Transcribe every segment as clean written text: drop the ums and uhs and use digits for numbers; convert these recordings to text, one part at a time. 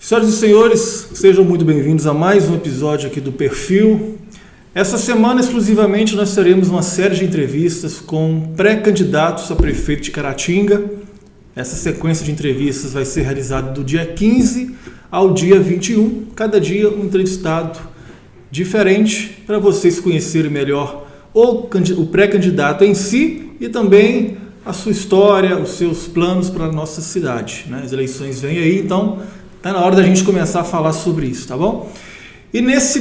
Senhoras e senhores, sejam muito bem-vindos a mais um episódio aqui do Perfil. Essa semana, exclusivamente, nós teremos uma série de entrevistas com pré-candidatos a prefeito de Caratinga. Essa sequência de entrevistas vai ser realizada do dia 15 ao dia 21. Cada dia um entrevistado diferente para vocês conhecerem melhor o pré-candidato em si e também a sua história, os seus planos para a nossa cidade. As eleições vêm aí, então está na hora da gente começar a falar sobre isso, tá bom? E nessa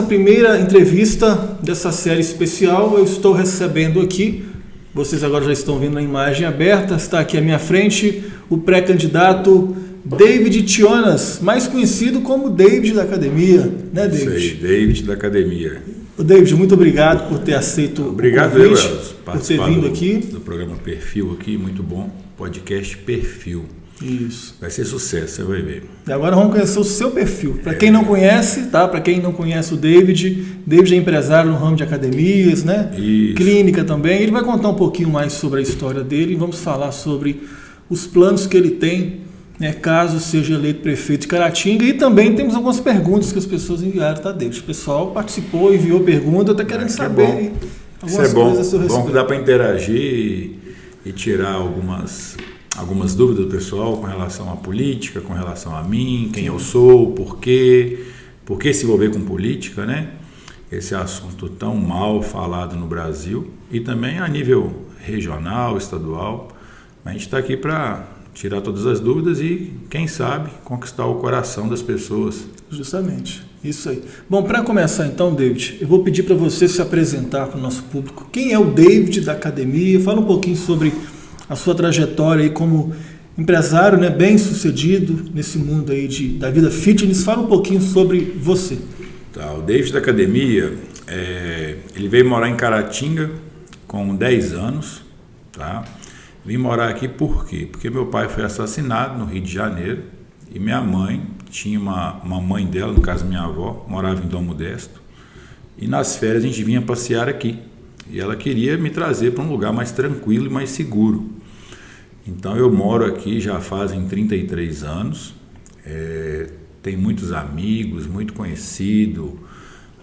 primeira entrevista dessa série especial, eu estou recebendo aqui, vocês agora já estão vendo a imagem aberta, está aqui à minha frente o pré-candidato David Tionas, mais conhecido como David da Academia, né, David? Isso aí, David da Academia. David, muito obrigado por ter aceito o convite, por ter vindo aqui. Do programa Perfil aqui, muito bom, podcast Perfil. Isso. Vai ser sucesso, você vai ver. E agora vamos conhecer o seu perfil. Para quem não conhece, tá? Para quem não conhece o David é empresário no ramo de academias, né? Isso. Clínica também. Ele vai contar um pouquinho mais sobre a história dele e vamos falar sobre os planos que ele tem, né, caso seja eleito prefeito de Caratinga. E também temos algumas perguntas que as pessoas enviaram, tá, David? O pessoal participou, enviou pergunta, está querendo saber algumas coisas a seu respeito. Bom que dá para interagir e tirar algumas dúvidas do pessoal com relação à política, com relação a mim, quem eu sou, por quê se envolver com política, né? Esse assunto tão mal falado no Brasil e também a nível regional, estadual. A gente está aqui para tirar todas as dúvidas e, quem sabe, conquistar o coração das pessoas. Justamente, isso aí. Bom, para começar então, David, eu vou pedir para você se apresentar para o nosso público. Quem é o David da Academia? Fala um pouquinho sobre a sua trajetória aí como empresário, né, bem sucedido nesse mundo aí da vida fitness. Fala um pouquinho sobre você. Tá, o David da Academia, ele veio morar em Caratinga com 10 anos, tá? Vim morar aqui por quê? Porque meu pai foi assassinado no Rio de Janeiro e minha mãe tinha uma mãe dela, no caso minha avó, morava em Dom Modesto, e nas férias a gente vinha passear aqui e ela queria me trazer para um lugar mais tranquilo e mais seguro. Então eu moro aqui já fazem 33 anos, tenho muitos amigos, muito conhecido.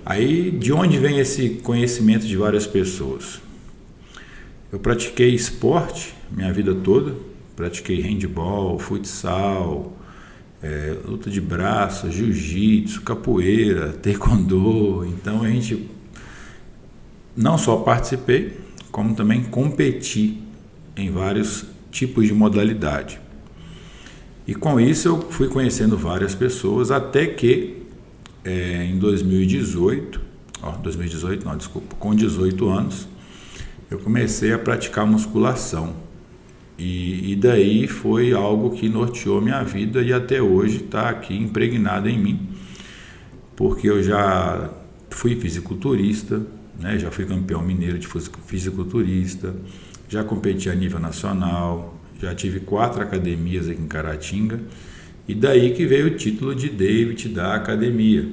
Aí de onde vem esse conhecimento de várias pessoas? Eu pratiquei esporte minha vida toda, pratiquei handebol, futsal, luta de braço, jiu-jitsu, capoeira, taekwondo. Então a gente não só participei, como também competi em vários tipos de modalidade. E com isso eu fui conhecendo várias pessoas, até que em com 18 anos, eu comecei a praticar musculação. E daí foi algo que norteou minha vida e até hoje está aqui impregnado em mim, porque eu já fui fisiculturista, né? Já fui campeão mineiro de fisiculturista, já competi a nível nacional, já tive 4 academias aqui em Caratinga, e daí que veio o título de David da Academia,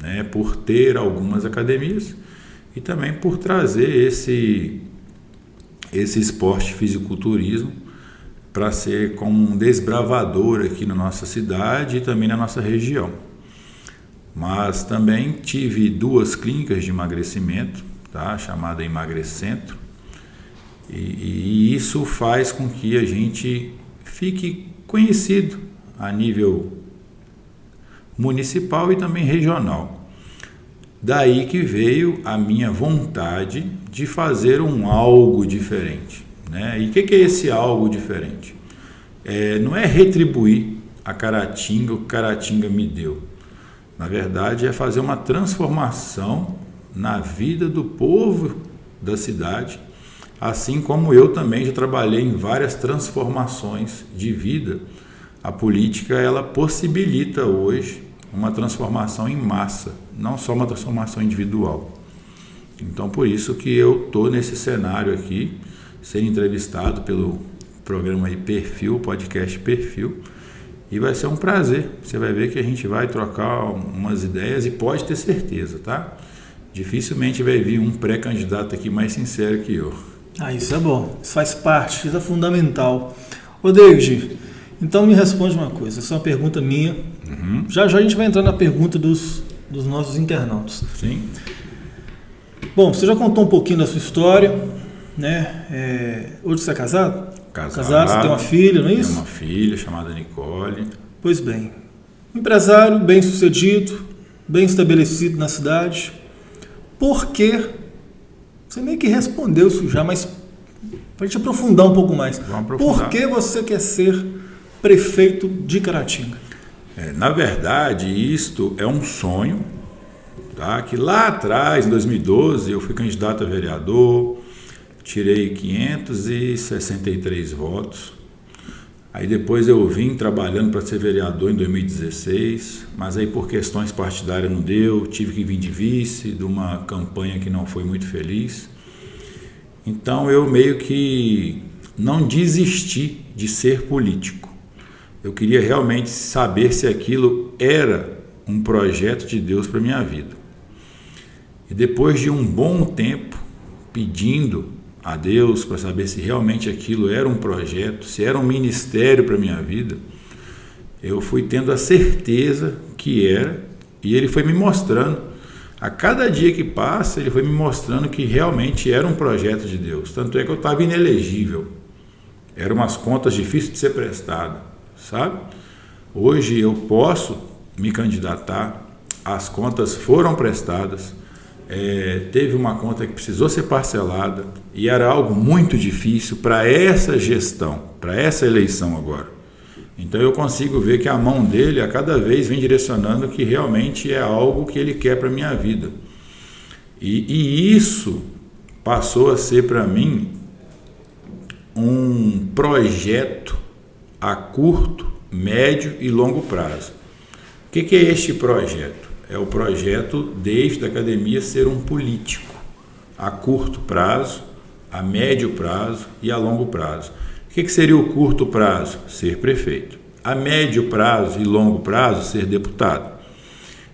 né? Por ter algumas academias e também por trazer esse esporte fisiculturismo para ser como um desbravador aqui na nossa cidade e também na nossa região. Mas também tive 2 clínicas de emagrecimento, tá? Chamada Emagrecentro, e isso faz com que a gente fique conhecido a nível municipal e também regional. Daí que veio a minha vontade de fazer algo diferente, né? E o que é esse algo diferente? Não é retribuir a Caratinga o que Caratinga me deu. Na verdade, é fazer uma transformação na vida do povo da cidade, assim como eu também já trabalhei em várias transformações de vida. A política, ela possibilita hoje uma transformação em massa, não só uma transformação individual. Então, por isso que eu estou nesse cenário aqui, sendo entrevistado pelo programa aí Perfil, podcast Perfil, e vai ser um prazer. Você vai ver que a gente vai trocar umas ideias e pode ter certeza, tá? Dificilmente vai vir um pré-candidato aqui mais sincero que eu. Isso é bom, isso faz parte, isso é fundamental. Ô David, então me responde uma coisa, essa é uma pergunta minha, Já já a gente vai entrar na pergunta dos nossos internautas. Sim. Bom, você já contou um pouquinho da sua história, né? Hoje você é casado? Casado, você tem uma filha, não é isso? Tenho uma filha chamada Nicole. Pois bem, um empresário bem sucedido, bem estabelecido na cidade. Por que? Você meio que respondeu isso já, mas para a gente aprofundar um pouco mais. Vamos aprofundar. Por que você quer ser prefeito de Caratinga? Na verdade, isto é um sonho, tá? Que lá atrás, em 2012, eu fui candidato a vereador, tirei 563 votos. Aí depois eu vim trabalhando para ser vereador em 2016, mas aí por questões partidárias não deu, tive que vir de vice de uma campanha que não foi muito feliz. Então eu meio que não desisti de ser político. Eu queria realmente saber se aquilo era um projeto de Deus para a minha vida. E depois de um bom tempo pedindo a Deus para saber se realmente aquilo era um projeto, se era um ministério para a minha vida, eu fui tendo a certeza que era, e Ele foi me mostrando. A cada dia que passa, Ele foi me mostrando que realmente era um projeto de Deus. Tanto é que eu estava inelegível. Eram umas contas difíceis de ser prestado, sabe? Hoje eu posso me candidatar, as contas foram prestadas, teve uma conta que precisou ser parcelada e era algo muito difícil para essa gestão, para essa eleição agora. Então eu consigo ver que a mão dele a cada vez vem direcionando que realmente é algo que ele quer para a minha vida. E isso passou a ser para mim um projeto a curto, médio e longo prazo. O que é este projeto? É o projeto David da Academia ser um político a curto prazo, a médio prazo e a longo prazo. O que seria o curto prazo? Ser prefeito. A médio prazo e longo prazo, ser deputado.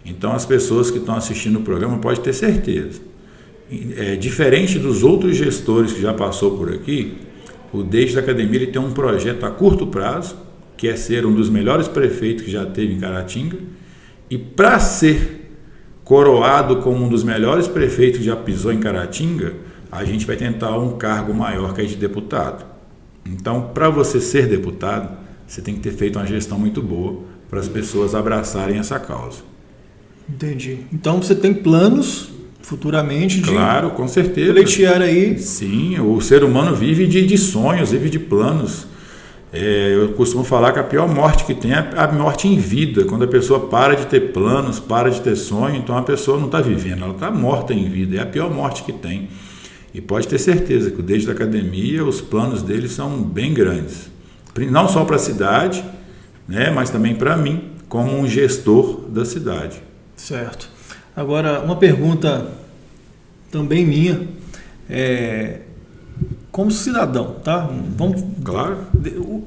Então as pessoas que estão assistindo o programa podem ter certeza. Diferente dos outros gestores que já passou por aqui, o David da Academia ele tem um projeto a curto prazo, que é ser um dos melhores prefeitos que já teve em Caratinga, e para ser coroado como um dos melhores prefeitos que já pisou em Caratinga, a gente vai tentar um cargo maior que é de deputado. Então, para você ser deputado, você tem que ter feito uma gestão muito boa para as pessoas abraçarem essa causa. Entendi. Então, você tem planos futuramente de... Claro, com certeza. Pleitear aí... Sim, o ser humano vive de sonhos, vive de planos. Eu costumo falar que a pior morte que tem é a morte em vida, quando a pessoa para de ter planos, para de ter sonho, então a pessoa não está vivendo, ela está morta em vida, é a pior morte que tem. E pode ter certeza que desde a academia os planos dele são bem grandes, não só para a cidade, né, mas também para mim, como um gestor da cidade. Certo. Agora, uma pergunta também minha, como cidadão, tá? Vamos, claro.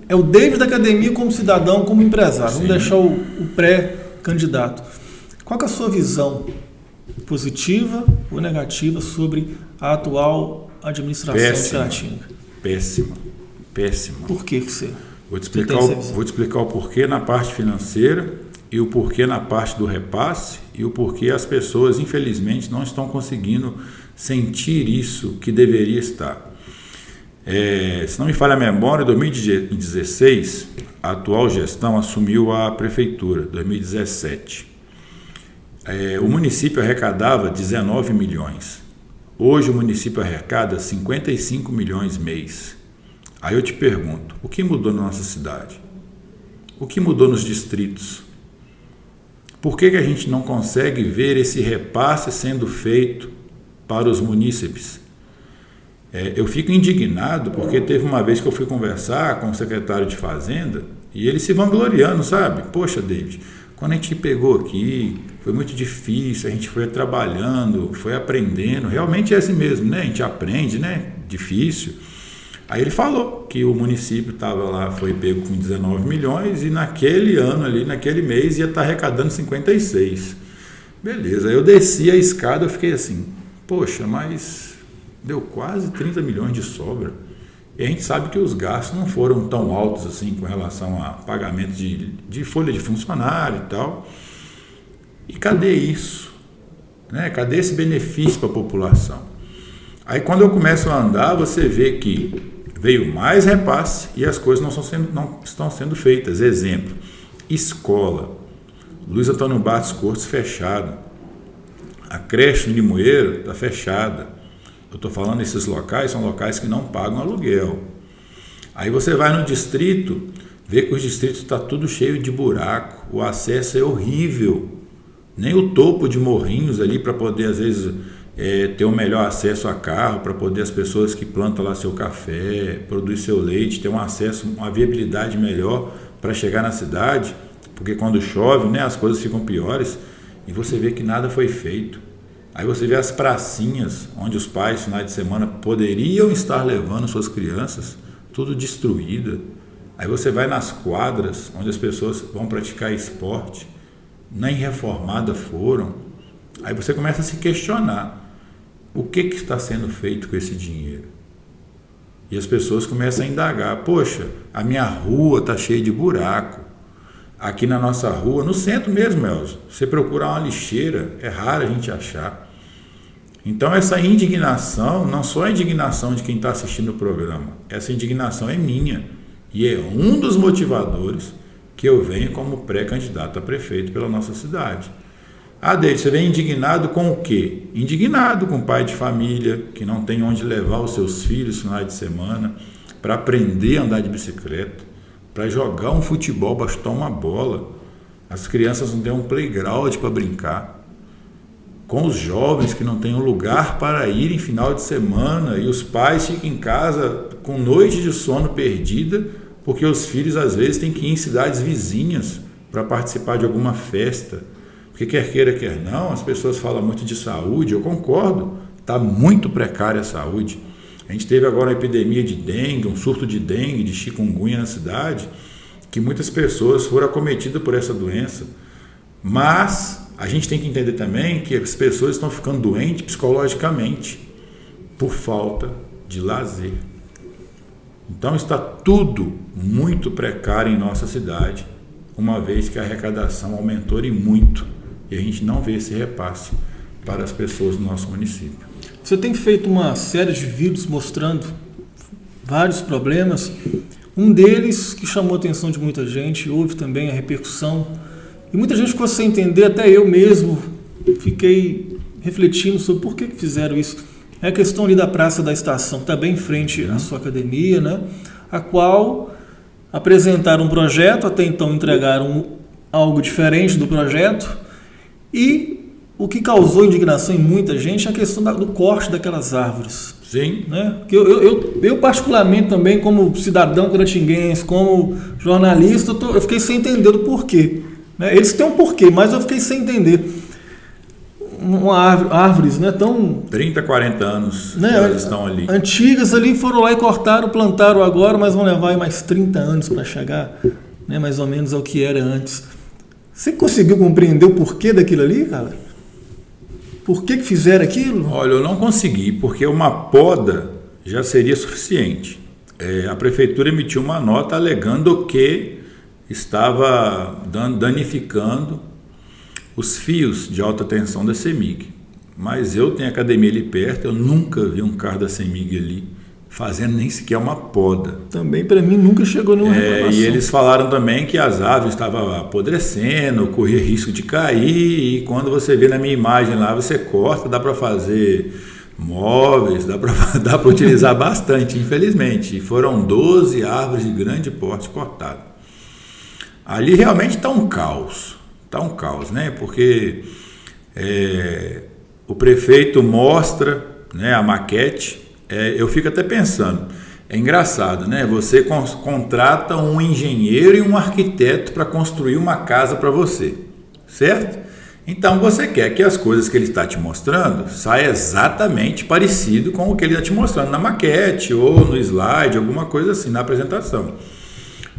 É o David da Academia como cidadão, como empresário. Sim. Vamos deixar o pré-candidato. Qual que é a sua visão positiva ou negativa sobre a atual administração de Caratinga? Péssima. Por que você... Vou te explicar o porquê na parte financeira e o porquê na parte do repasse e o porquê as pessoas, infelizmente, não estão conseguindo sentir isso que deveria estar. Se não me falha a memória, em 2016, a atual gestão assumiu a prefeitura, 2017. O município arrecadava 19 milhões. Hoje o município arrecada 55 milhões mês. Aí eu te pergunto, o que mudou na nossa cidade? O que mudou nos distritos? Por que a gente não consegue ver esse repasse sendo feito para os munícipes? Eu fico indignado porque teve uma vez que eu fui conversar com o secretário de Fazenda e ele se vangloriando, sabe? Poxa, David, quando a gente pegou aqui, foi muito difícil, a gente foi trabalhando, foi aprendendo, realmente é assim mesmo, né? A gente aprende, né? Difícil. Aí ele falou que o município estava lá, foi pego com 19 milhões e naquele ano ali, naquele mês, ia estar arrecadando 56. Beleza, aí eu desci a escada, eu fiquei assim, poxa, mas deu quase 30 milhões de sobra. E a gente sabe que os gastos não foram tão altos assim com relação a pagamento de folha de funcionário e tal. E cadê isso? Né? Cadê esse benefício para a população? Aí quando eu começo a andar, você vê que veio mais repasse e as coisas não estão sendo feitas. Exemplo, escola. Luiz Antônio Barros Cortes fechado. A creche no Limoeiro está fechada. Eu estou falando esses locais, são locais que não pagam aluguel. Aí você vai no distrito, vê que os distritos está tudo cheio de buraco, o acesso é horrível. Nem o topo de morrinhos ali para poder, às vezes, ter um melhor acesso a carro, para poder as pessoas que plantam lá seu café, produzir seu leite, ter um acesso, uma viabilidade melhor para chegar na cidade, porque quando chove, né, as coisas ficam piores e você vê que nada foi feito. Aí você vê as pracinhas, onde os pais, finais de semana, poderiam estar levando suas crianças, tudo destruída. Aí você vai nas quadras, onde as pessoas vão praticar esporte, nem reformadas foram. Aí você começa a se questionar, o que está sendo feito com esse dinheiro? E as pessoas começam a indagar, poxa, a minha rua está cheia de buraco. Aqui na nossa rua, no centro mesmo, Elzo, você procurar uma lixeira, é raro a gente achar. Então essa indignação, não só a indignação de quem está assistindo o programa, essa indignação é minha. E é um dos motivadores que eu venho como pré-candidato a prefeito pela nossa cidade. Deide, você vem indignado com o quê? Indignado com o pai de família, que não tem onde levar os seus filhos no final de semana, para aprender a andar de bicicleta, para jogar um futebol, bastar uma bola. As crianças não têm um playground para brincar. Com os jovens que não têm um lugar para ir em final de semana e os pais ficam em casa com noite de sono perdida porque os filhos às vezes têm que ir em cidades vizinhas para participar de alguma festa. Porque quer queira, quer não, as pessoas falam muito de saúde, eu concordo, está muito precária a saúde. A gente teve agora uma epidemia de dengue, um surto de dengue, de chikungunya na cidade, que muitas pessoas foram acometidas por essa doença. Mas a gente tem que entender também que as pessoas estão ficando doentes psicologicamente por falta de lazer. Então está tudo muito precário em nossa cidade, uma vez que a arrecadação aumentou e muito, e a gente não vê esse repasse para as pessoas do nosso município. Você tem feito uma série de vídeos mostrando vários problemas. Um deles que chamou a atenção de muita gente, houve também a repercussão. E muita gente ficou sem entender, até eu mesmo fiquei refletindo sobre por que fizeram isso. É a questão ali da Praça da Estação, que está bem em frente à sua academia, né? A qual apresentaram um projeto, até então entregaram algo diferente do projeto, e o que causou indignação em muita gente é a questão do corte daquelas árvores. Sim. Né? Eu particularmente também, como cidadão caratinguense, como jornalista, eu fiquei sem entender o porquê. Né? Eles têm um porquê, mas eu fiquei sem entender. Árvores, né, tão 30, 40 anos, né, elas estão ali. Antigas ali, foram lá e cortaram, plantaram agora, mas vão levar aí mais 30 anos para chegar, né, mais ou menos ao que era antes. Você conseguiu compreender o porquê daquilo ali, cara? Por que fizeram aquilo? Olha, eu não consegui, porque uma poda já seria suficiente. A prefeitura emitiu uma nota alegando que estava danificando os fios de alta tensão da CEMIG. Mas eu tenho academia ali perto, eu nunca vi um carro da CEMIG ali fazendo nem sequer uma poda. Também para mim nunca chegou nenhuma reclamação. E eles falaram também que as árvores estavam apodrecendo, corria risco de cair, e quando você vê na minha imagem lá, você corta, dá para fazer móveis, dá para utilizar bastante, infelizmente. E foram 12 árvores de grande porte cortadas. Ali realmente está um caos. Está um caos, né? Porque o prefeito mostra, né, a maquete. Eu fico até pensando, é engraçado, né? Você contrata um engenheiro e um arquiteto para construir uma casa para você, certo? Então você quer que as coisas que ele está te mostrando saiam exatamente parecido com o que ele está te mostrando na maquete ou no slide, alguma coisa assim, na apresentação.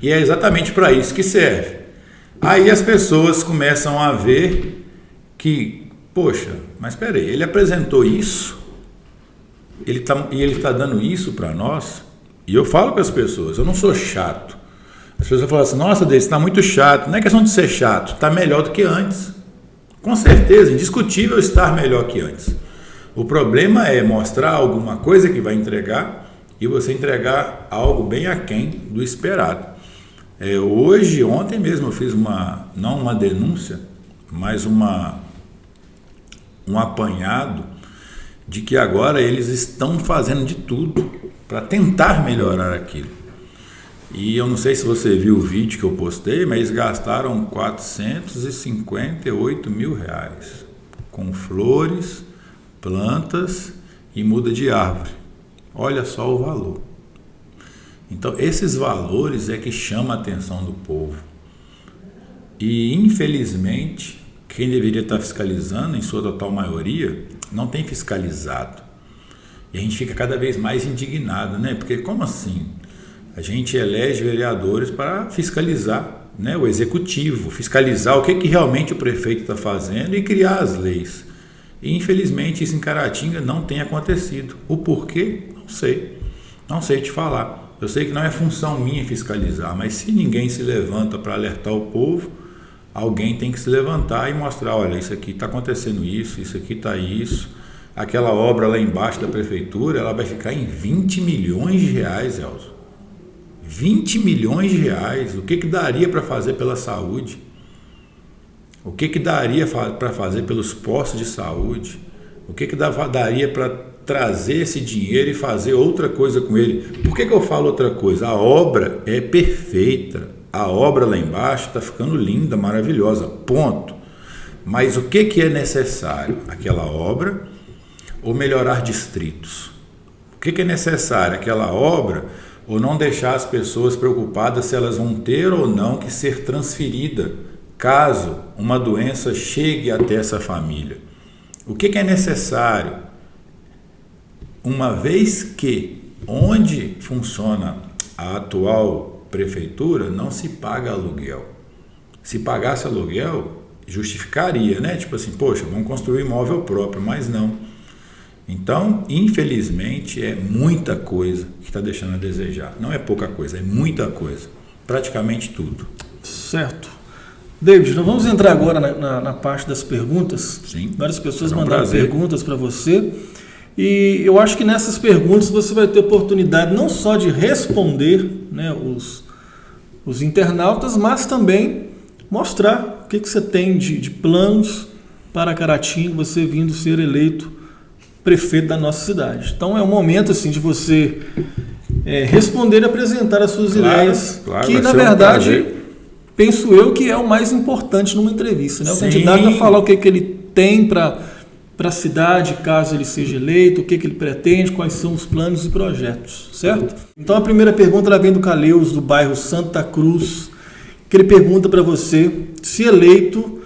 E é exatamente para isso que serve. Aí as pessoas começam a ver que, poxa, mas espera aí, ele apresentou isso, ele tá dando isso para nós, E eu falo com as pessoas, eu não sou chato. As pessoas falam assim, nossa, Deise, está muito chato. Não é questão de ser chato, está melhor do que antes. Com certeza, indiscutível estar melhor que antes. O problema é mostrar alguma coisa que vai entregar e você entregar algo bem aquém do esperado. Ontem mesmo eu fiz não uma denúncia, mas um apanhado de que agora eles estão fazendo de tudo para tentar melhorar aquilo. E eu não sei se você viu o vídeo que eu postei, mas eles gastaram R$458 mil com flores, plantas e muda de árvore. Olha só o valor. Então, esses valores é que chamam a atenção do povo. E, infelizmente, quem deveria estar fiscalizando, em sua total maioria, não tem fiscalizado. E a gente fica cada vez mais indignado, né? Porque como assim? A gente elege vereadores para fiscalizar, né, o executivo, fiscalizar o que realmente o prefeito está fazendo e criar as leis. E, infelizmente, isso em Caratinga não tem acontecido. O porquê? Não sei. Não sei te falar. Eu sei que não é função minha fiscalizar, mas se ninguém se levanta para alertar o povo, alguém tem que se levantar e mostrar, olha, isso aqui está acontecendo isso aqui está isso. Aquela obra lá embaixo da prefeitura, ela vai ficar em R$20 milhões, Elzo. R$20 milhões. O que daria para fazer pela saúde? O que daria para fazer pelos postos de saúde? O que daria para trazer esse dinheiro e fazer outra coisa com ele? Por que eu falo outra coisa? A obra é perfeita. A obra lá embaixo está ficando linda, maravilhosa, ponto. Mas o que é necessário? Aquela obra ou melhorar distritos? O que é necessário? Aquela obra ou não deixar as pessoas preocupadas se elas vão ter ou não que ser transferida caso uma doença chegue até essa família? O que é necessário? Uma vez que onde funciona a atual prefeitura não se paga aluguel. Se pagasse aluguel, justificaria, né? Tipo assim, poxa, vamos construir imóvel próprio, mas não. Então, infelizmente, é muita coisa que está deixando a desejar. Não é pouca coisa, é muita coisa. Praticamente tudo. Certo. David, nós vamos entrar agora na parte das perguntas. Sim. Várias pessoas mandaram perguntas para você. E eu acho que nessas perguntas você vai ter oportunidade não só de responder, né, os internautas, mas também mostrar o que você tem de planos para Caratinga, você vindo ser eleito prefeito da nossa cidade. Então é um momento assim de você responder e apresentar as suas ideias, que na verdade penso eu que é o mais importante numa entrevista, né? O candidato a falar o que ele tem para a cidade, caso ele seja eleito, o que ele pretende, quais são os planos e projetos, certo? Então a primeira pergunta ela vem do Caleus, do bairro Santa Cruz, que ele pergunta para você, se eleito,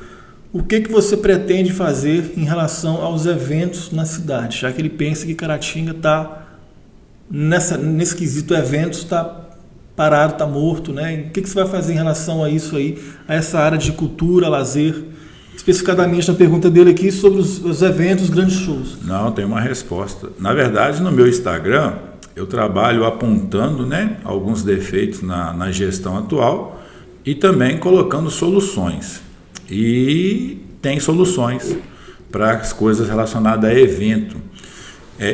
o que você pretende fazer em relação aos eventos na cidade, já que ele pensa que Caratinga está, nesse quesito eventos, está parado, está morto, né? O que você vai fazer em relação a isso aí, a essa área de cultura, lazer? Especificadamente na pergunta dele aqui sobre os eventos, grandes shows. Não, tem uma resposta. Na verdade, no meu Instagram, eu trabalho apontando, né, alguns defeitos na gestão atual e também colocando soluções. E tem soluções para as coisas relacionadas a evento.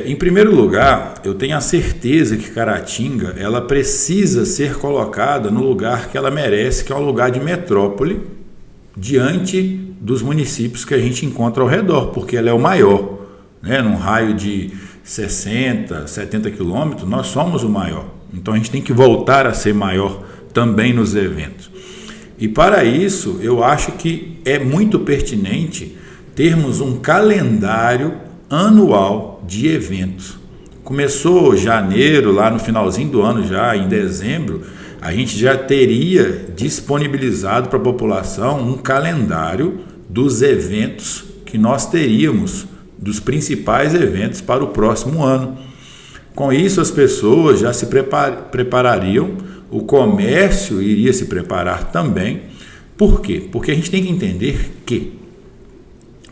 Em primeiro lugar, eu tenho a certeza que Caratinga ela precisa ser colocada no lugar que ela merece, que é um lugar de metrópole, diante dos municípios que a gente encontra ao redor, porque ela é o maior, né? Num raio de 60, 70 quilômetros, nós somos o maior. Então a gente tem que voltar a ser maior também nos eventos. E para isso, eu acho que é muito pertinente termos um calendário anual de eventos. Começou janeiro, lá no finalzinho do ano, já em dezembro, a gente já teria disponibilizado para a população um calendário dos eventos que nós teríamos, dos principais eventos para o próximo ano. Com isso, as pessoas já se preparariam, o comércio iria se preparar também. Por quê? Porque a gente tem que entender que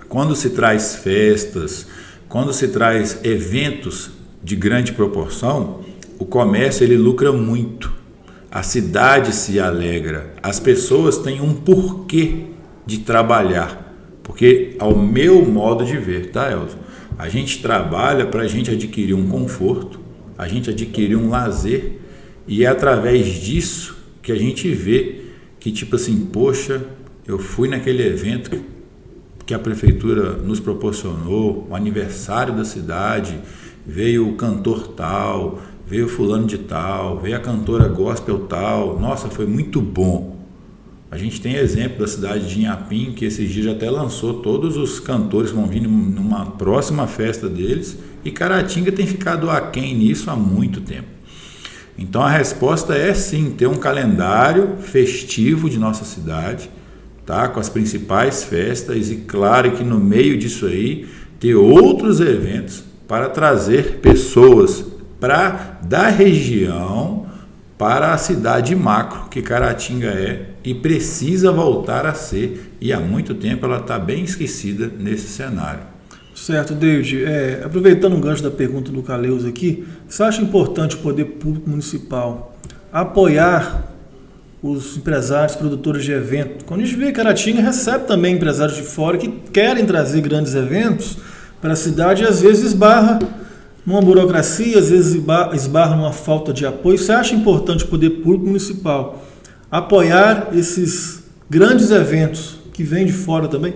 quando se traz festas, quando se traz eventos de grande proporção, o comércio ele lucra muito, a cidade se alegra, as pessoas têm um porquê de trabalhar, porque ao meu modo de ver, tá, Elzo? A gente trabalha para a gente adquirir um conforto, a gente adquirir um lazer, e é através disso que a gente vê que, tipo assim, poxa, eu fui naquele evento que a prefeitura nos proporcionou, o aniversário da cidade, veio o cantor tal, veio fulano de tal, veio a cantora gospel tal, nossa, foi muito bom. A gente tem exemplo da cidade de Inhapim, que esses dias até lançou todos os cantores que vão vir numa próxima festa deles, e Caratinga tem ficado aquém nisso há muito tempo. Então a resposta é sim, ter um calendário festivo de nossa cidade, tá? Com as principais festas, e claro que no meio disso aí, ter outros eventos para trazer pessoas da região para a cidade macro que Caratinga é e precisa voltar a ser, e há muito tempo ela está bem esquecida nesse cenário. Certo, David. Aproveitando o gancho da pergunta do Caleus aqui, você acha importante o poder público municipal apoiar os empresários, produtores de evento? Quando a gente vê que Caratinga recebe também empresários de fora que querem trazer grandes eventos para a cidade e às vezes esbarra numa burocracia, às vezes esbarra numa falta de apoio. Você acha importante o poder público municipal apoiar esses grandes eventos que vêm de fora também?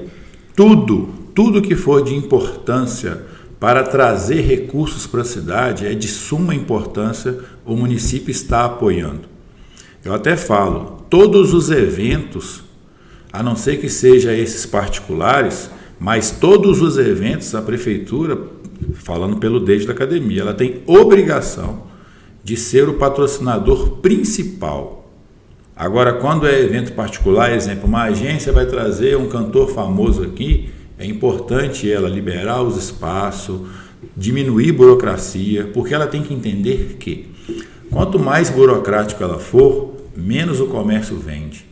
Tudo que for de importância para trazer recursos para a cidade é de suma importância, o município está apoiando. Eu até falo, todos os eventos, a não ser que sejam esses particulares, mas todos os eventos, a prefeitura, falando pelo David da academia, ela tem obrigação de ser o patrocinador principal. Agora, quando é evento particular, exemplo, uma agência vai trazer um cantor famoso aqui, é importante ela liberar os espaços, diminuir burocracia, porque ela tem que entender que quanto mais burocrático ela for, menos o comércio vende.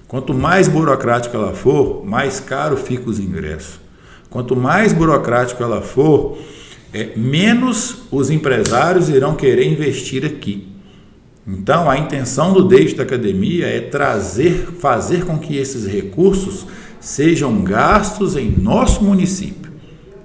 Quanto mais burocrático ela for, mais caro fica os ingressos. Quanto mais burocrático ela for, menos os empresários irão querer investir aqui. Então, a intenção do David da academia é fazer com que esses recursos sejam gastos em nosso município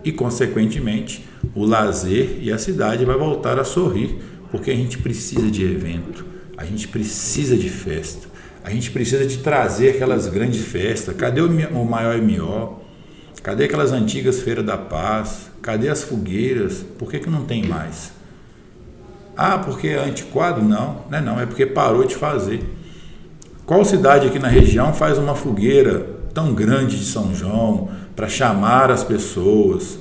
e, consequentemente, o lazer e a cidade vai voltar a sorrir, porque a gente precisa de evento, a gente precisa de festa, a gente precisa de trazer aquelas grandes festas. Cadê o maior MO? Cadê aquelas antigas feiras da paz? Cadê as fogueiras? Por que não tem mais? Ah, porque é antiquado? Não, não é porque parou de fazer. Qual cidade aqui na região faz uma fogueira tão grande de São João para chamar as pessoas?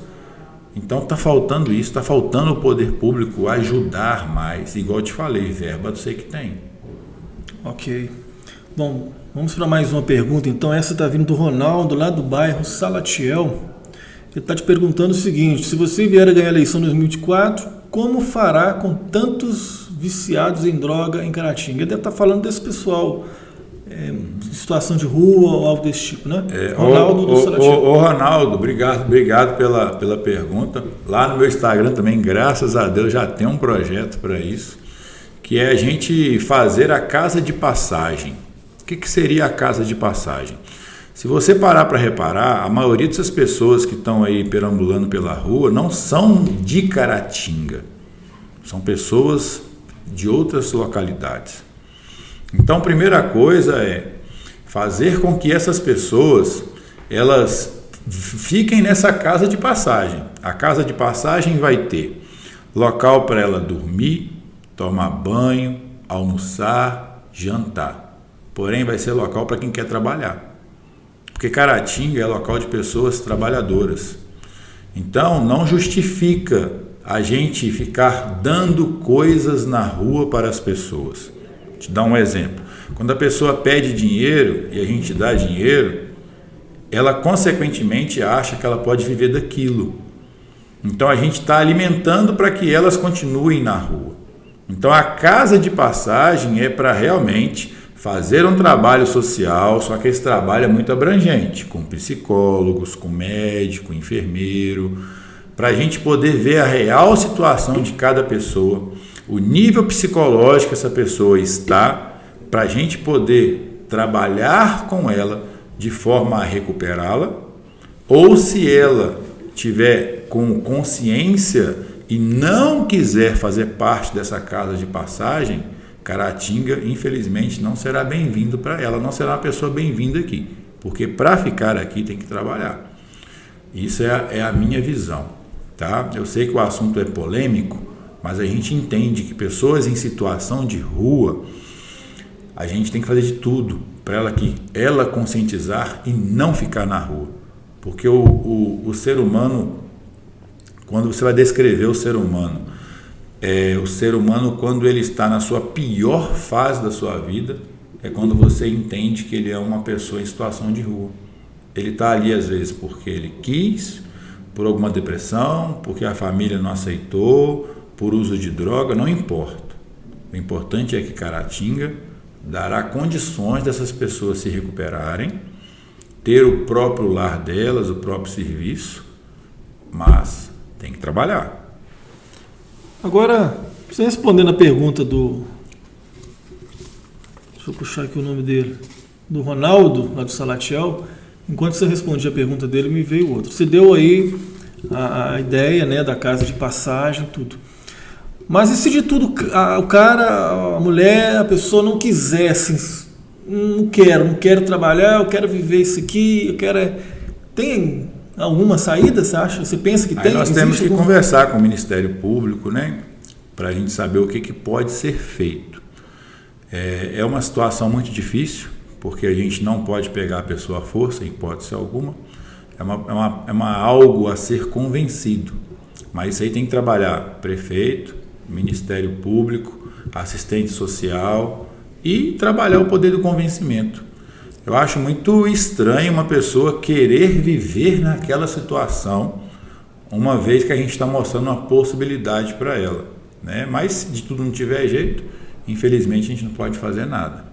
Então está faltando isso, está faltando o poder público ajudar mais. Igual eu te falei, verba eu sei que tem. Ok. Bom, vamos para mais uma pergunta. Então essa está vindo do Ronaldo, lá do bairro Salatiel. Ele está te perguntando o seguinte: se você vier a ganhar a eleição em 2024, como fará com tantos viciados em droga em Caratinga? Ele deve estar falando desse pessoal, situação de rua ou algo desse tipo, né? Ronaldo do Salatiel. Ronaldo, obrigado pela pergunta. Lá no meu Instagram também, graças a Deus, já tem um projeto para isso, que é a gente fazer a casa de passagem. O que seria a casa de passagem? Se você parar para reparar, a maioria dessas pessoas que estão aí perambulando pela rua não são de Caratinga, são pessoas de outras localidades. Então, a primeira coisa é fazer com que essas pessoas elas fiquem nessa casa de passagem. A casa de passagem vai ter local para ela dormir, tomar banho, almoçar, jantar. Porém, vai ser local para quem quer trabalhar. Porque Caratinga é local de pessoas trabalhadoras. Então, não justifica a gente ficar dando coisas na rua para as pessoas. Vou te dar um exemplo. Quando a pessoa pede dinheiro e a gente dá dinheiro, ela consequentemente acha que ela pode viver daquilo. Então, a gente está alimentando para que elas continuem na rua. Então, a casa de passagem é para realmente fazer um trabalho social, só que esse trabalho é muito abrangente, com psicólogos, com médico, enfermeiro, para a gente poder ver a real situação de cada pessoa, o nível psicológico que essa pessoa está, para a gente poder trabalhar com ela de forma a recuperá-la, ou se ela tiver com consciência e não quiser fazer parte dessa casa de passagem, Caratinga, infelizmente, não será bem-vindo para ela, não será uma pessoa bem-vinda aqui, porque para ficar aqui tem que trabalhar. Isso é a minha visão, tá? Eu sei que o assunto é polêmico, mas a gente entende que pessoas em situação de rua, a gente tem que fazer de tudo para ela conscientizar e não ficar na rua. Porque o ser humano, quando você vai descrever o ser humano quando ele está na sua pior fase da sua vida, é quando você entende que ele é uma pessoa em situação de rua. Ele está ali às vezes porque ele quis, por alguma depressão, porque a família não aceitou, por uso de droga, não importa. O importante é que Caratinga dará condições dessas pessoas se recuperarem, ter o próprio lar delas, o próprio serviço, mas tem que trabalhar. Agora, você respondendo a pergunta do... Deixa eu puxar aqui o nome dele. Do Ronaldo, lá do Salatiel. Enquanto você respondia a pergunta dele, me veio outra. Você deu aí a ideia, né, da casa de passagem, tudo. Mas e se de tudo o cara, a mulher, a pessoa não quisesse, não quero trabalhar, eu quero viver isso aqui, eu quero... Tem alguma saída, você acha? Você pensa que tem? Aí nós temos que conversar com o Ministério Público, né, para a gente saber o que pode ser feito. É uma situação muito difícil, porque a gente não pode pegar a pessoa à força, em hipótese alguma. É algo a ser convencido. Mas isso aí tem que trabalhar prefeito, Ministério Público, assistente social e trabalhar o poder do convencimento. Eu acho muito estranho uma pessoa querer viver naquela situação, uma vez que a gente está mostrando uma possibilidade para ela, né? Mas se de tudo não tiver jeito, infelizmente a gente não pode fazer nada.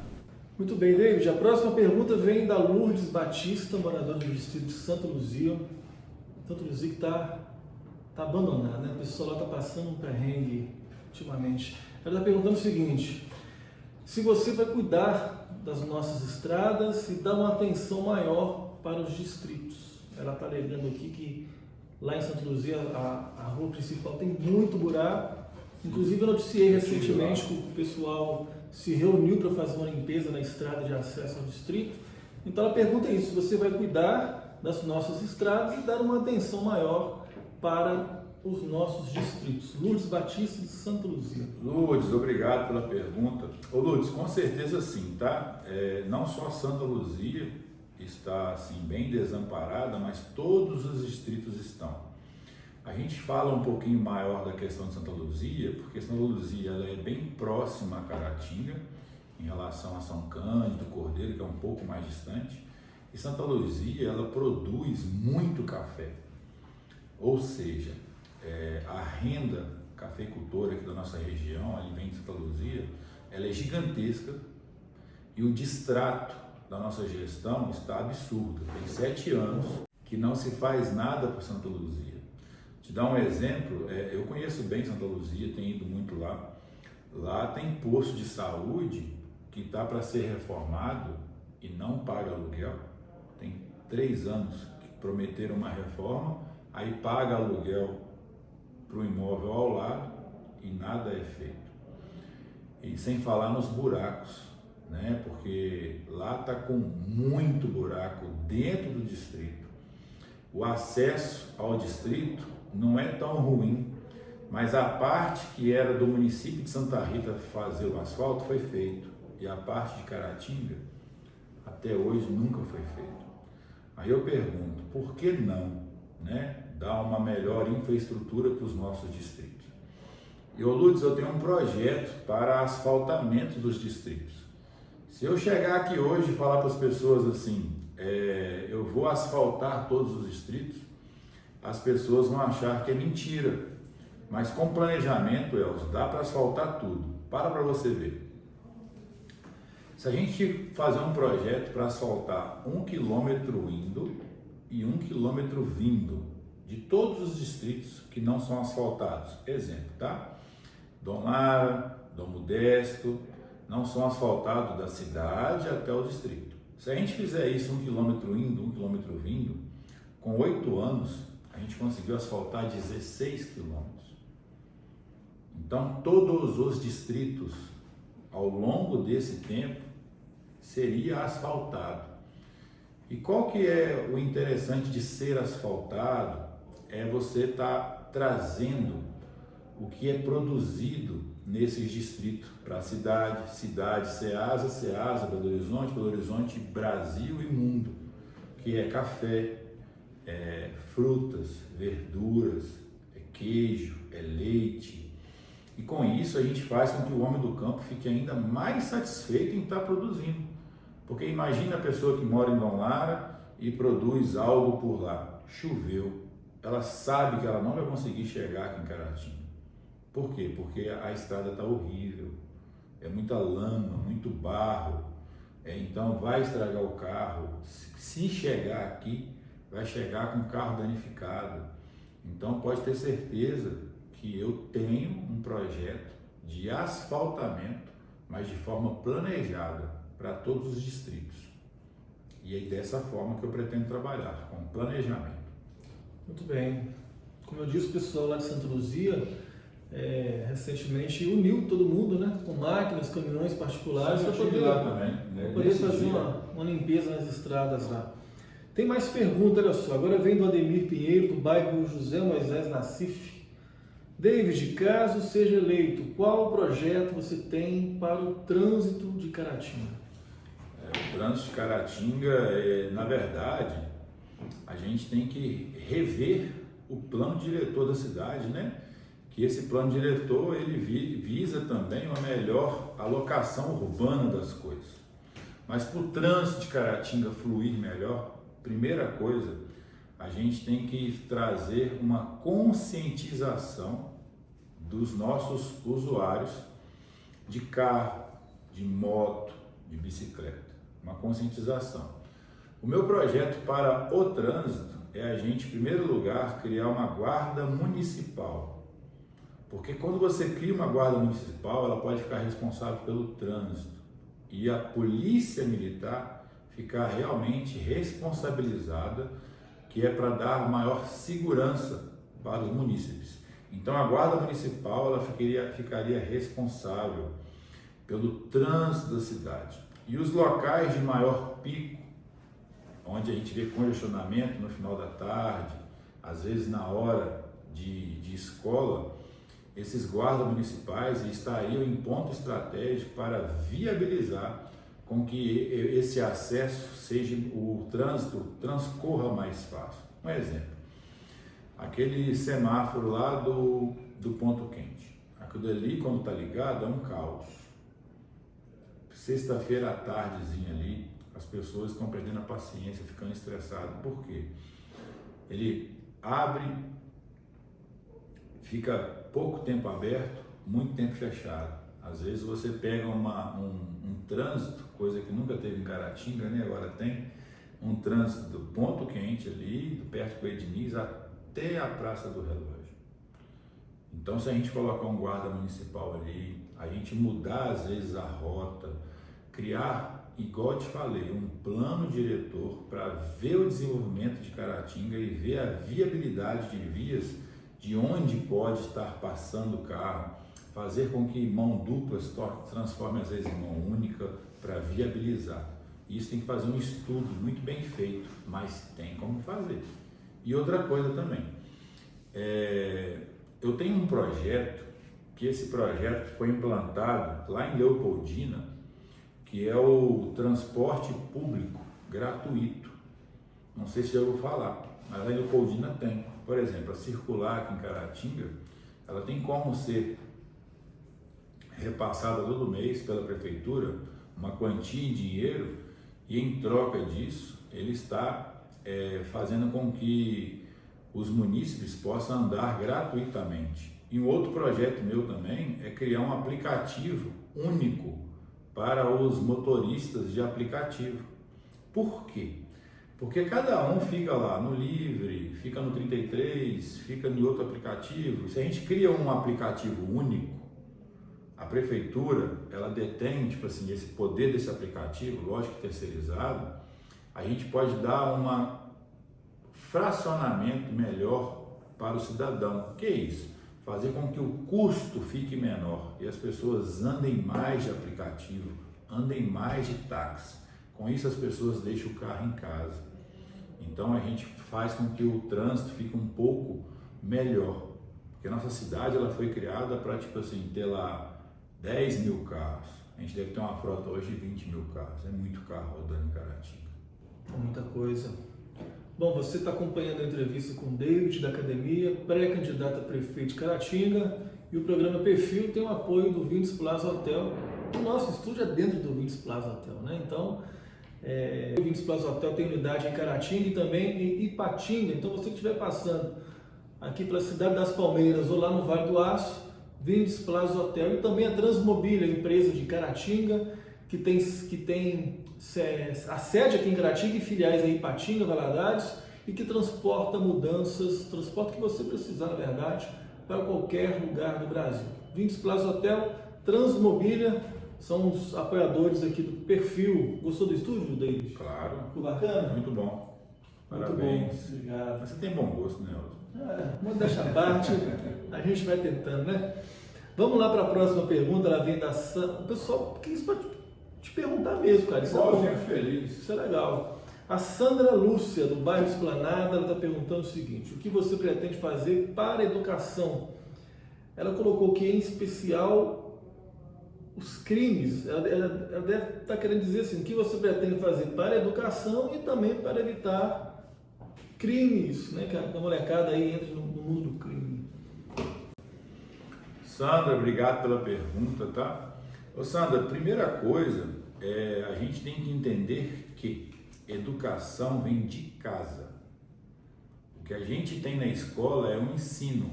Muito bem, David. A próxima pergunta vem da Lourdes Batista, moradora do distrito de Santa Luzia. Santa Luzia que está abandonada, né? A pessoa lá está passando um perrengue ultimamente. Ela está perguntando o seguinte: se você vai cuidar das nossas estradas e dar uma atenção maior para os distritos. Ela está alegando aqui que lá em Santa Luzia a rua principal tem muito buraco. Inclusive eu noticiei recentemente que o pessoal se reuniu para fazer uma limpeza na estrada de acesso ao distrito. Então ela pergunta isso: se você vai cuidar das nossas estradas e dar uma atenção maior para os nossos distritos. Lourdes Batista de Santa Luzia. Lourdes, obrigado pela pergunta. Ô Lourdes, com certeza sim, tá? Não só Santa Luzia está assim, bem desamparada, mas todos os distritos estão. A gente fala um pouquinho maior da questão de Santa Luzia, porque Santa Luzia ela é bem próxima a Caratinga, em relação a São Cândido, Cordeiro, que é um pouco mais distante. E Santa Luzia ela produz muito café, ou seja, a renda cafeicultora aqui da nossa região, ali vem de Santa Luzia, ela é gigantesca e o distrato da nossa gestão está absurdo. Tem 7 anos que não se faz nada por Santa Luzia. Te dar um exemplo, eu conheço bem Santa Luzia, tenho ido muito lá. Lá tem posto de saúde que está para ser reformado e não paga aluguel. Tem 3 anos que prometeram uma reforma, aí paga aluguel para o imóvel ao lado e nada é feito. E sem falar nos buracos, né? Porque lá está com muito buraco dentro do distrito. O acesso ao distrito não é tão ruim, mas a parte que era do município de Santa Rita fazer o asfalto foi feito, e a parte de Caratinga até hoje nunca foi feito. Aí eu pergunto, por que não, né, dar uma melhor infraestrutura para os nossos distritos? E, Lourdes, eu tenho um projeto para asfaltamento dos distritos. Se eu chegar aqui hoje e falar para as pessoas assim, eu vou asfaltar todos os distritos, as pessoas vão achar que é mentira. Mas com planejamento, Elcio, dá para asfaltar tudo. Para você ver. Se a gente fazer um projeto para asfaltar 1 quilômetro indo e 1 quilômetro vindo de todos os distritos que não são asfaltados, exemplo, tá? Dom Lara, Dom Modesto, não são asfaltados da cidade até o distrito. Se a gente fizer isso 1 quilômetro indo, 1 quilômetro vindo, com 8 anos, a gente conseguiu asfaltar 16 quilômetros. Então, todos os distritos, ao longo desse tempo, seria asfaltado. E qual que é o interessante de ser asfaltado? É você estar trazendo o que é produzido nesses distritos para a cidade, Ceasa, Belo Horizonte, Brasil e mundo, que é café, frutas, verduras, queijo, leite. E com isso a gente faz com que o homem do campo fique ainda mais satisfeito em estar produzindo. Porque imagina a pessoa que mora em Dom Lara e produz algo por lá. Choveu, ela sabe que ela não vai conseguir chegar aqui em Caratinga. Por quê? Porque a estrada está horrível, é muita lama, muito barro, então vai estragar o carro. Se chegar aqui, vai chegar com o carro danificado. Então pode ter certeza que eu tenho um projeto de asfaltamento, mas de forma planejada para todos os distritos. E é dessa forma que eu pretendo trabalhar, com planejamento. Muito bem. Como eu disse, o pessoal lá de Santa Luzia recentemente uniu todo mundo, né, com máquinas, caminhões particulares para poder fazer uma limpeza nas estradas lá. Tem mais pergunta, olha só. Agora vem do Ademir Pinheiro, do bairro José Moisés Nassif. David, caso seja eleito, qual projeto você tem para o trânsito de Caratinga? O trânsito de Caratinga, na verdade, a gente tem que rever o plano diretor da cidade, né? Que esse plano diretor ele visa também uma melhor alocação urbana das coisas. Mas para o trânsito de Caratinga fluir melhor, primeira coisa, a gente tem que trazer uma conscientização dos nossos usuários de carro, de moto, de bicicleta. Uma conscientização. O meu projeto para o trânsito é a gente, em primeiro lugar, criar uma guarda municipal. Porque quando você cria uma guarda municipal, ela pode ficar responsável pelo trânsito. E a polícia militar ficar realmente responsabilizada, que é para dar maior segurança para os munícipes. Então a guarda municipal ela ficaria responsável pelo trânsito da cidade. E os locais de maior pico, onde a gente vê congestionamento no final da tarde, às vezes na hora de escola, esses guardas municipais estariam em ponto estratégico para viabilizar com que esse acesso seja, o trânsito transcorra mais fácil. Um exemplo, aquele semáforo lá do ponto quente, aquilo ali quando está ligado é um caos. Sexta-feira à tardezinha ali, as pessoas estão perdendo a paciência, ficando estressadas. Por quê? Ele abre, fica pouco tempo aberto, muito tempo fechado. Às vezes você pega um trânsito, coisa que nunca teve em Caratinga, né? Agora tem um trânsito do ponto quente ali, perto do Edniz, até a Praça do Relógio. Então, se a gente colocar um guarda municipal ali, a gente mudar às vezes a rota, criar, igual eu te falei, um plano diretor para ver o desenvolvimento de Caratinga e ver a viabilidade de vias, de onde pode estar passando o carro, fazer com que mão dupla se transforme às vezes em mão única para viabilizar. Isso tem que fazer um estudo muito bem feito, mas tem como fazer. E outra coisa também, eu tenho um projeto, que esse projeto foi implantado lá em Leopoldina, que é o transporte público gratuito. Não sei se já ouviu falar, mas lá em Leopoldina tem. Por exemplo, a circular aqui em Caratinga, ela tem como ser repassada todo mês pela prefeitura uma quantia em dinheiro e em troca disso ele está fazendo com que os munícipes possam andar gratuitamente. E um outro projeto meu também é criar um aplicativo único para os motoristas de aplicativo. Por quê? Porque cada um fica lá no Livre, fica no 33, fica em outro aplicativo. Se a gente cria um aplicativo único, a prefeitura, ela detém, tipo assim, esse poder desse aplicativo, lógico que terceirizado, a gente pode dar um fracionamento melhor para o cidadão. O que é isso? Fazer com que o custo fique menor e as pessoas andem mais de aplicativo, andem mais de táxi. Com isso as pessoas deixam o carro em casa. Então a gente faz com que o trânsito fique um pouco melhor. Porque a nossa cidade ela foi criada para tipo assim, ter lá 10 mil carros. A gente deve ter uma frota hoje de 20 mil carros. É muito carro rodando em Caratinga. Muita coisa. Bom, você está acompanhando a entrevista com o David da Academia, pré-candidato a prefeito de Caratinga, e o programa Perfil tem o apoio do Vintes Plaza Hotel. O nosso estúdio é dentro do Vintes Plaza Hotel, né? Então, o Vintes Plaza Hotel tem unidade em Caratinga e também em Ipatinga. Então, você que estiver passando aqui pela cidade das Palmeiras ou lá no Vale do Aço, Vintes Plaza Hotel, e também a Transmobília, empresa de Caratinga, que tem a sede aqui em Caratinga e filiais em Ipatinga, Valadares, e que transporta transporta o que você precisar, na verdade, para qualquer lugar do Brasil. Vintes Plaza Hotel, Transmobília, são os apoiadores aqui do Perfil. Gostou do estúdio, David? Claro. Ficou bacana? Muito bom. Muito Parabéns. bom, obrigado. Mas você tem bom gosto, né, Elton? Vamos deixar a parte, a gente vai tentando, né? Vamos lá para a próxima pergunta, ela vem da Sandra. O pessoal, que isso pode te perguntar mesmo, cara. Isso é bom. Fico feliz. Isso é legal. A Sandra Lúcia, do bairro Esplanada, ela está perguntando o seguinte: o que você pretende fazer para a educação? Ela colocou que, em especial, os crimes. Ela deve estar querendo dizer assim: o que você pretende fazer para a educação e também para evitar crimes, né? Que a molecada aí entra no mundo do crime. Sandra, obrigado pela pergunta, tá? Ô Sandra, primeira coisa, a gente tem que entender que educação vem de casa. O que a gente tem na escola é um ensino.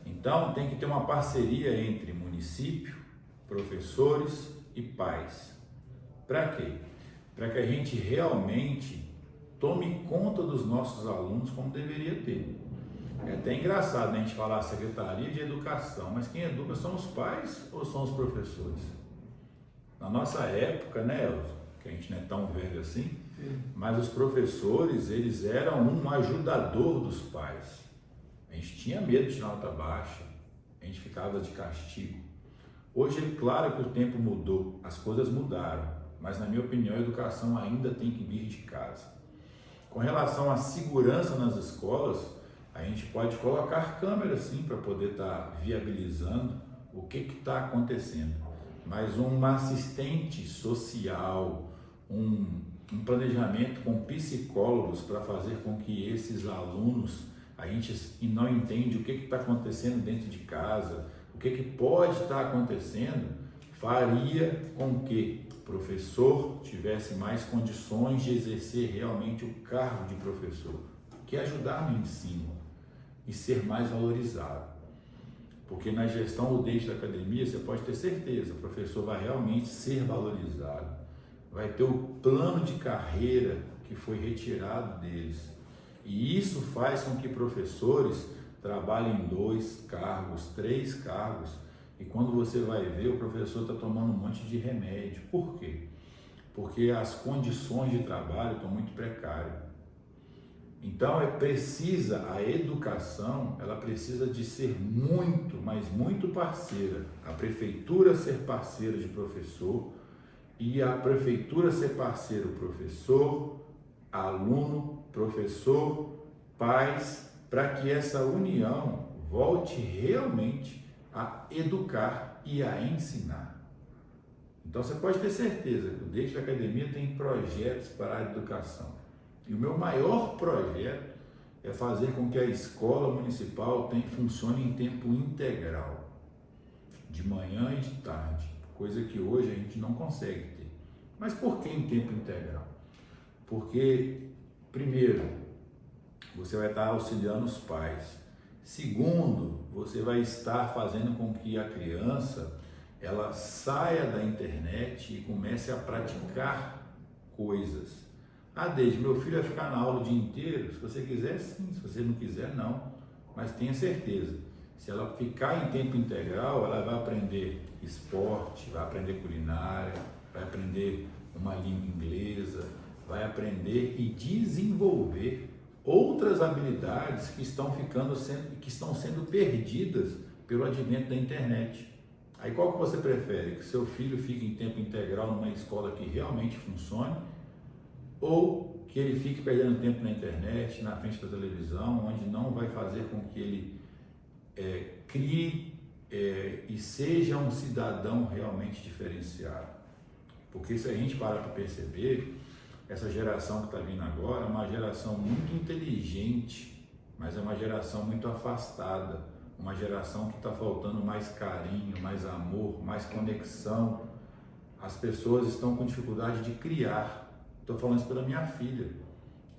Então tem que ter uma parceria entre município, professores e pais. Para quê? Para que a gente realmente tome conta dos nossos alunos como deveria ter. É até engraçado, né, a gente falar Secretaria de Educação, mas quem educa são os pais ou são os professores? Na nossa época, né, Elton, que a gente não é tão velho assim, mas os professores, eles eram um ajudador dos pais. A gente tinha medo de tirar nota baixa, a gente ficava de castigo. Hoje, é claro que o tempo mudou, as coisas mudaram, mas na minha opinião a educação ainda tem que vir de casa. Com relação à segurança nas escolas, a gente pode colocar câmeras sim para poder estar viabilizando o que está acontecendo. Mas um assistente social, um planejamento com psicólogos para fazer com que esses alunos, a gente não entende o que está acontecendo dentro de casa, o que pode estar acontecendo, faria com que o professor tivesse mais condições de exercer realmente o cargo de professor, que é ajudar no ensino e ser mais valorizado. Porque na gestão do David da Academia, você pode ter certeza, o professor vai realmente ser valorizado, vai ter o plano de carreira que foi retirado deles. E isso faz com que professores trabalhem em 2 cargos, 3 cargos, e quando você vai ver, o professor está tomando um monte de remédio. Por quê? Porque as condições de trabalho estão muito precárias. Então a educação, ela precisa de ser muito, mas muito parceira. A prefeitura ser parceira de professor e a prefeitura ser parceiro professor, aluno, professor, pais, para que essa união volte realmente a educar e a ensinar. Então você pode ter certeza que o David da Academia tem projetos para a educação. E o meu maior projeto é fazer com que a escola municipal funcione em tempo integral, de manhã e de tarde, coisa que hoje a gente não consegue ter. Mas por que em tempo integral? Porque, primeiro, você vai estar auxiliando os pais. Segundo, você vai estar fazendo com que a criança ela saia da internet e comece a praticar coisas. Desde meu filho vai ficar na aula o dia inteiro? Se você quiser, sim. Se você não quiser, não. Mas tenha certeza, Se ela ficar em tempo integral, ela vai aprender esporte, vai aprender culinária, vai aprender uma língua inglesa, vai aprender e desenvolver outras habilidades que estão sendo perdidas pelo advento da internet. Aí qual que você prefere? Que seu filho fique em tempo integral numa escola que realmente funcione, ou que ele fique perdendo tempo na internet, na frente da televisão, onde não vai fazer com que ele crie e seja um cidadão realmente diferenciado? Porque se a gente parar para perceber, essa geração que está vindo agora é uma geração muito inteligente, mas é uma geração muito afastada, uma geração que está faltando mais carinho, mais amor, mais conexão. As pessoas estão com dificuldade de criar. Estou falando isso pela minha filha.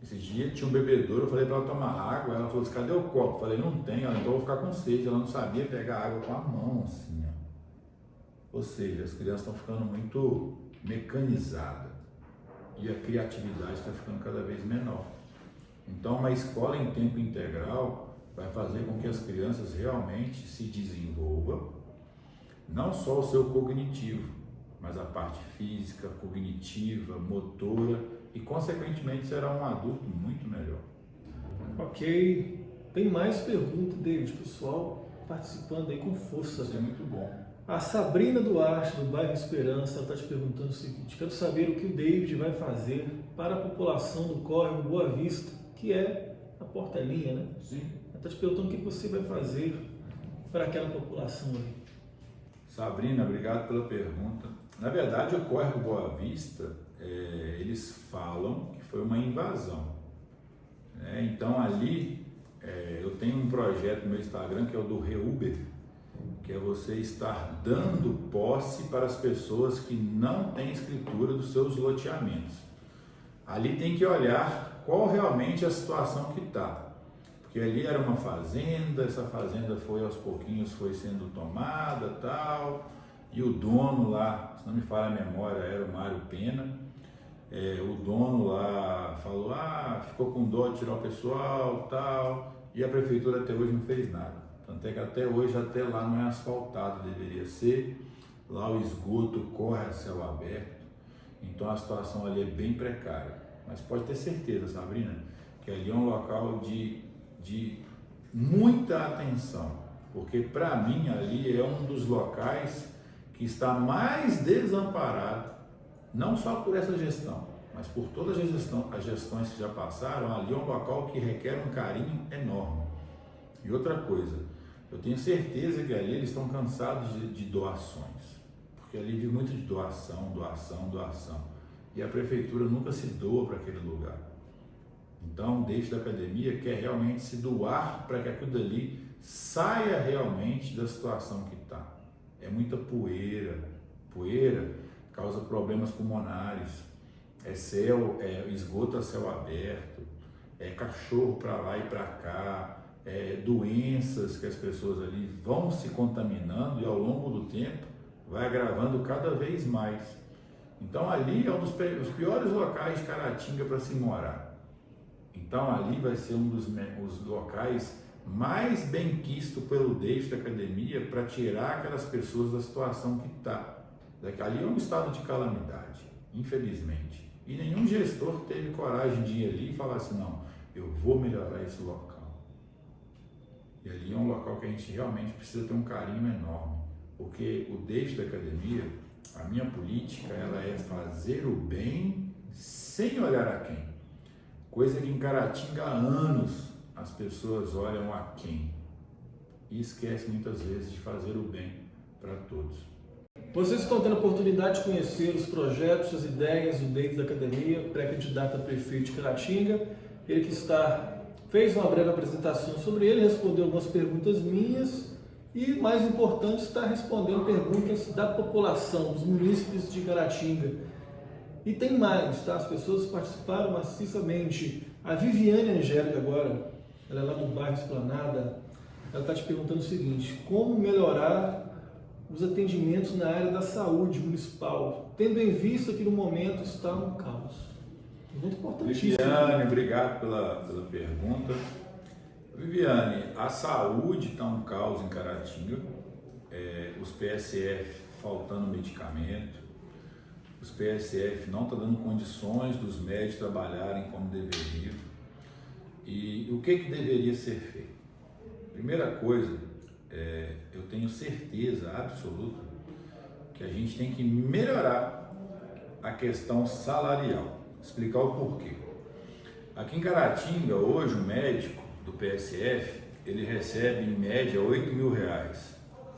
Esse dia tinha um bebedouro, eu falei para ela tomar água, ela falou assim, cadê o copo? Eu falei, não tem, ela, então eu vou ficar com sede. Ela não sabia pegar água com a mão, assim, ó. Ou seja, as crianças estão ficando muito mecanizadas e a criatividade está ficando cada vez menor. Então, uma escola em tempo integral vai fazer com que as crianças realmente se desenvolvam, não só o seu cognitivo, mas a parte física, cognitiva, motora, e consequentemente será um adulto muito melhor. Ok, tem mais perguntas, David, pessoal participando aí com força. Isso é muito bom. A Sabrina Duarte, do bairro Esperança, está te perguntando o seguinte: quero saber o que o David vai fazer para a população do córrego Boa Vista, que é a Portelinha, né? Sim. Ela está te perguntando o que você vai fazer para aquela população ali. Sabrina, obrigado pela pergunta. Na verdade, o córrego Boa Vista, eles falam que foi uma invasão. Então ali, eu tenho um projeto no meu Instagram que é o do Reuber, que é você estar dando posse para as pessoas que não têm escritura dos seus loteamentos. Ali tem que olhar qual realmente é a situação que está. Porque ali era uma fazenda, essa fazenda aos pouquinhos foi sendo tomada, tal, e o dono lá, se não me falha a memória, era o Mário Pena. O dono lá falou, ficou com dó de tirar o pessoal, tal, e a prefeitura até hoje não fez nada. Tanto é que até hoje, até lá não é asfaltado, deveria ser. Lá o esgoto corre a céu aberto, então a situação ali é bem precária. Mas pode ter certeza, Sabrina, que ali é um local de muita atenção, porque para mim ali é um dos locais que está mais desamparado, não só por essa gestão, mas por todas as gestões que já passaram. Ali é um local que requer um carinho enorme. E outra coisa, eu tenho certeza que ali eles estão cansados de doações, porque ali vive muito de doação, e a prefeitura nunca se doa para aquele lugar. Então, o David da Academia quer realmente se doar para que aquilo dali saia realmente da situação que está. É muita poeira causa problemas pulmonares, esgoto a céu aberto, cachorro para lá e para cá, doenças que as pessoas ali vão se contaminando e ao longo do tempo vai agravando cada vez mais. Então ali é um dos piores locais de Caratinga para se morar. Então ali vai ser um dos locais mais bem quisto pelo David da Academia para tirar aquelas pessoas da situação que está. Ali é um estado de calamidade, infelizmente. E nenhum gestor teve coragem de ir ali e falar assim, não, eu vou melhorar esse local. E ali é um local que a gente realmente precisa ter um carinho enorme. Porque o David da Academia, a minha política, ela é fazer o bem sem olhar a quem. Coisa que em Caratinga há anos as pessoas olham a quem e esquecem muitas vezes de fazer o bem para todos. Vocês estão tendo a oportunidade de conhecer os projetos, as ideias do David da Academia, pré-candidato a prefeito de Caratinga. Ele que fez uma breve apresentação sobre ele, respondeu algumas perguntas minhas e, mais importante, está respondendo perguntas da população, dos munícipes de Caratinga. E tem mais, tá? As pessoas participaram maciçamente. A Viviane Angélica agora, ela é lá do bairro Esplanada, ela está te perguntando o seguinte: como melhorar os atendimentos na área da saúde municipal, tendo em vista que no momento está um caos? Muito importantíssimo. Viviane, obrigado pela pergunta. Viviane, a saúde está um caos em Caratinga, os PSF faltando medicamento, os PSF não estão dando condições dos médicos trabalharem como deveriam. E o que deveria ser feito? Primeira coisa, eu tenho certeza absoluta que a gente tem que melhorar a questão salarial. Explicar o porquê. Aqui em Caratinga, hoje, o médico do PSF, ele recebe em média R$8.000.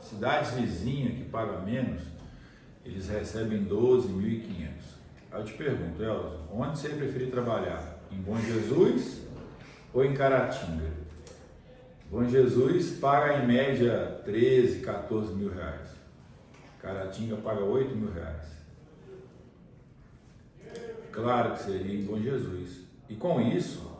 Cidades vizinhas que pagam menos, eles recebem R$12.500. Aí eu te pergunto, Elza, onde você preferir trabalhar? Em Bom Jesus ou em Caratinga? Bom Jesus paga em média 13, 14 mil reais. Caratinga paga 8 mil reais. Claro que seria em Bom Jesus. E com isso,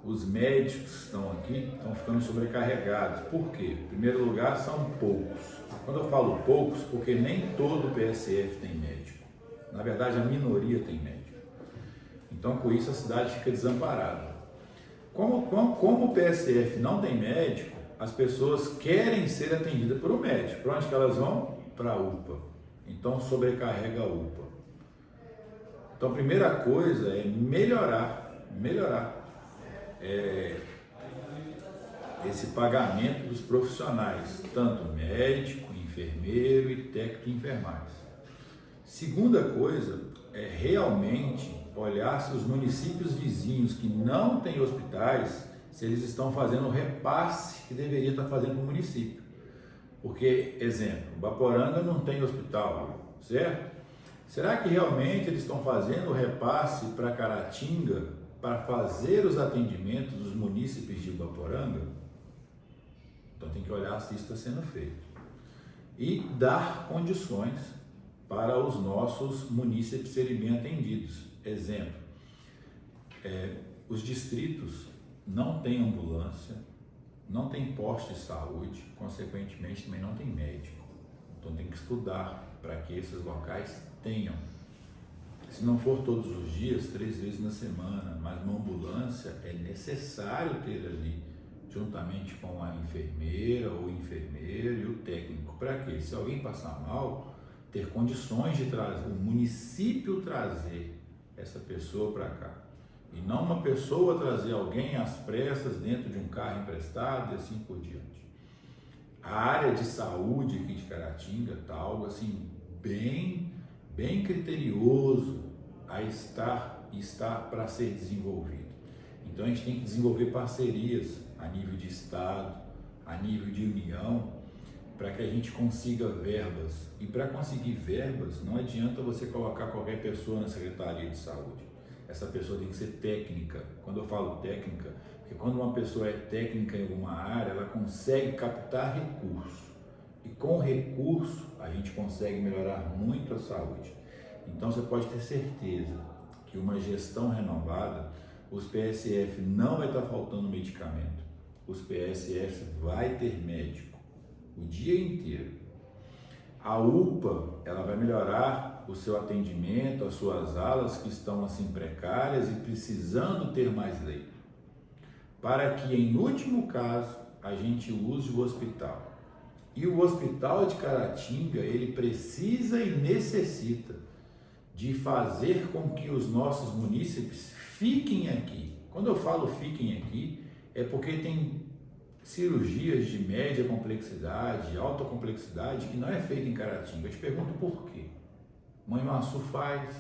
os médicos que estão aqui estão ficando sobrecarregados. Por quê? Em primeiro lugar, são poucos. Quando eu falo poucos, porque nem todo PSF tem médico. Na verdade, a minoria tem médico. Então, com isso, a cidade fica desamparada. Como o PSF não tem médico, as pessoas querem ser atendidas por um médico. Para onde que elas vão? Para a UPA. Então, sobrecarrega a UPA. Então, a primeira coisa é melhorar esse pagamento dos profissionais, tanto médico, enfermeiro e técnico de enfermagem. Segunda coisa é realmente olhar se os municípios vizinhos que não têm hospitais, se eles estão fazendo o repasse que deveria estar fazendo para o município. Porque, exemplo, Baporanga não tem hospital, certo? Será que realmente eles estão fazendo o repasse para Caratinga para fazer os atendimentos dos munícipes de Baporanga? Então tem que olhar se isso está sendo feito. E dar condições para os nossos munícipes serem bem atendidos. Exemplo, os distritos não têm ambulância, não tem posto de saúde, consequentemente também não tem médico. Então tem que estudar para que esses locais tenham. Se não for todos os dias, 3 vezes na semana, mas uma ambulância é necessário ter ali, juntamente com a enfermeira ou enfermeiro e o técnico. Para quê? Se alguém passar mal, ter condições de trazer, o município trazer essa pessoa para cá. E não uma pessoa trazer alguém às pressas dentro de um carro emprestado e assim por diante. A área de saúde aqui de Caratinga está algo assim bem criterioso a estar para ser desenvolvido. Então a gente tem que desenvolver parcerias a nível de estado, a nível de união, para que a gente consiga verbas. E para conseguir verbas, não adianta você colocar qualquer pessoa na Secretaria de Saúde. Essa pessoa tem que ser técnica. Quando eu falo técnica, porque quando uma pessoa é técnica em alguma área, ela consegue captar recurso. E com recurso, a gente consegue melhorar muito a saúde. Então você pode ter certeza que uma gestão renovada, os PSF não vai estar faltando medicamento. Os PSF vai ter médico o dia inteiro. A UPA, ela vai melhorar o seu atendimento, as suas alas que estão assim precárias e precisando ter mais leito, para que em último caso a gente use o hospital. E o hospital de Caratinga, ele precisa e necessita de fazer com que os nossos munícipes fiquem aqui. Quando eu falo fiquem aqui, é porque tem cirurgias de média complexidade, alta complexidade, que não é feita em Caratinga. Eu te pergunto por quê? Manhuaçu faz,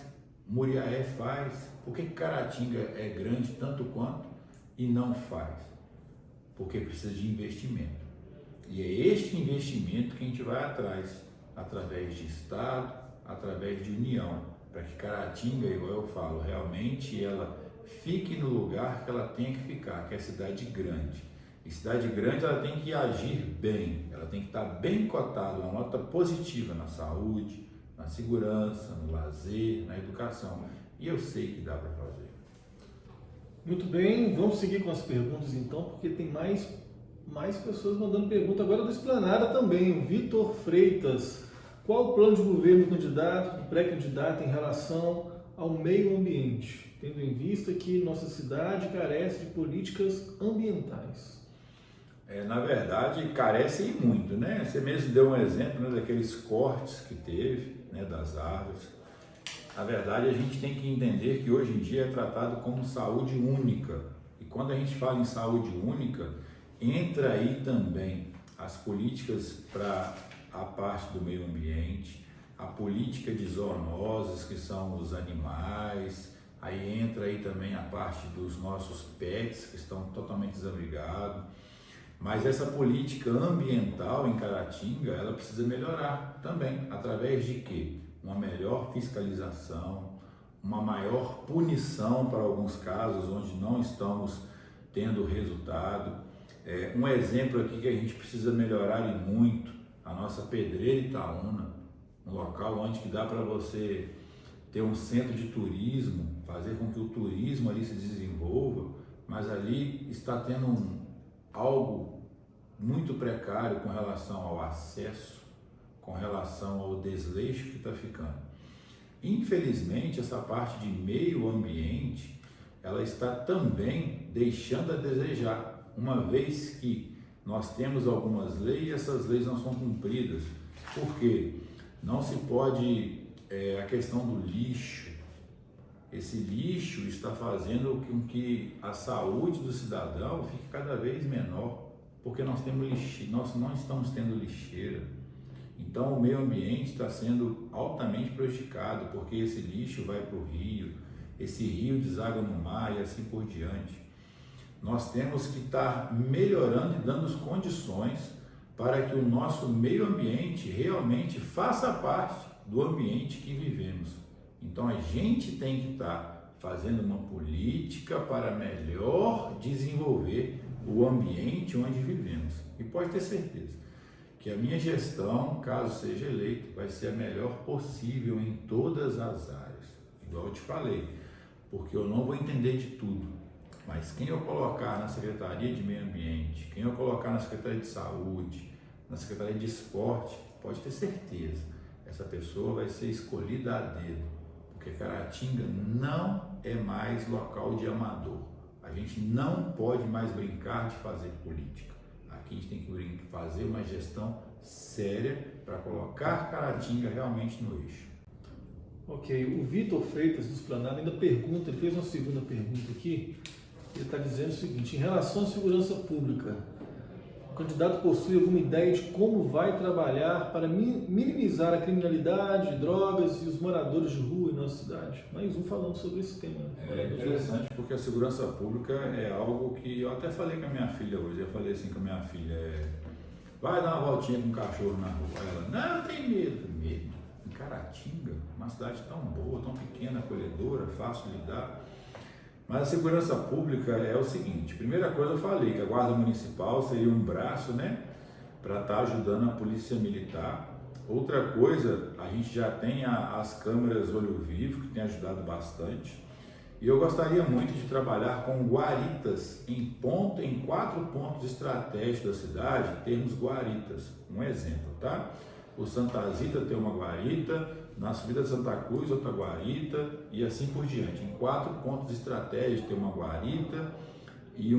Muriaé faz, por que Caratinga é grande tanto quanto e não faz? Porque precisa de investimento. E é este investimento que a gente vai atrás, através de Estado, através de união, para que Caratinga, igual eu falo, realmente ela fique no lugar que ela tem que ficar, que é cidade grande. E cidade grande ela tem que agir bem, ela tem que estar bem cotada, uma nota positiva na saúde, na segurança, no lazer, na educação. E eu sei que dá para fazer. Muito bem, vamos seguir com as perguntas então, porque tem mais pessoas mandando pergunta agora do Esplanada também. O Vitor Freitas, qual o plano de governo do candidato, do pré-candidato em relação ao meio ambiente, tendo em vista que nossa cidade carece de políticas ambientais? Na verdade, carece e muito, né? Você mesmo deu um exemplo, né, daqueles cortes que teve, né, das árvores. Na verdade, a gente tem que entender que hoje em dia é tratado como saúde única. E quando a gente fala em saúde única, entra aí também as políticas para a parte do meio ambiente, a política de zoonoses, que são os animais, aí entra aí também a parte dos nossos pets, que estão totalmente desabrigados. Mas essa política ambiental em Caratinga, ela precisa melhorar também, através de quê? Uma melhor fiscalização, uma maior punição para alguns casos onde não estamos tendo resultado. Um exemplo aqui que a gente precisa melhorar e muito, a nossa Pedreira Itaúna, um local onde que dá para você ter um centro de turismo, fazer com que o turismo ali se desenvolva, mas ali está tendo algo muito precário com relação ao acesso, com relação ao desleixo que está ficando. Infelizmente, essa parte de meio ambiente, ela está também deixando a desejar, uma vez que nós temos algumas leis e essas leis não são cumpridas. Por quê? Não se pode, a questão do lixo, esse lixo está fazendo com que a saúde do cidadão fique cada vez menor, porque nós não estamos tendo lixeira. Então o meio ambiente está sendo altamente prejudicado, porque esse lixo vai para o rio, esse rio deságua no mar e assim por diante. Nós temos que estar melhorando e dando as condições para que o nosso meio ambiente realmente faça parte do ambiente que vivemos. Então a gente tem que estar fazendo uma política para melhor desenvolver o ambiente onde vivemos. E pode ter certeza que a minha gestão, caso seja eleito, vai ser a melhor possível em todas as áreas. Igual eu te falei, porque eu não vou entender de tudo, mas quem eu colocar na Secretaria de Meio Ambiente, quem eu colocar na Secretaria de Saúde, na Secretaria de Esporte, pode ter certeza, essa pessoa vai ser escolhida a dedo, porque Caratinga não é mais local de amador. A gente não pode mais brincar de fazer política. Aqui a gente tem que fazer uma gestão séria para colocar Caratinga realmente no eixo. Ok, o Vitor Freitas do Esplanada ainda pergunta, ele fez uma segunda pergunta aqui, ele está dizendo o seguinte: em relação à segurança pública, o candidato possui alguma ideia de como vai trabalhar para minimizar a criminalidade, drogas e os moradores de rua em nossa cidade? Mais um falando sobre esse tema. É interessante porque a segurança pública é algo que eu até falei com a minha filha hoje. Eu falei assim com a minha filha: vai dar uma voltinha com um cachorro na rua. Ela: não, tem medo. Medo? Em Caratinga, uma cidade tão boa, tão pequena, acolhedora, fácil de lidar. Mas a segurança pública é o seguinte: primeira coisa, eu falei que a Guarda Municipal seria um braço, né, para estar ajudando a Polícia Militar. Outra coisa, a gente já tem as câmeras olho vivo, que tem ajudado bastante. E eu gostaria muito de trabalhar com guaritas em 4 pontos estratégicos da cidade, termos guaritas. Um exemplo, tá? O Santa Zita tem uma guarita, na subida de Santa Cruz outra guarita e assim por diante. Em 4 pontos estratégicos tem uma guarita e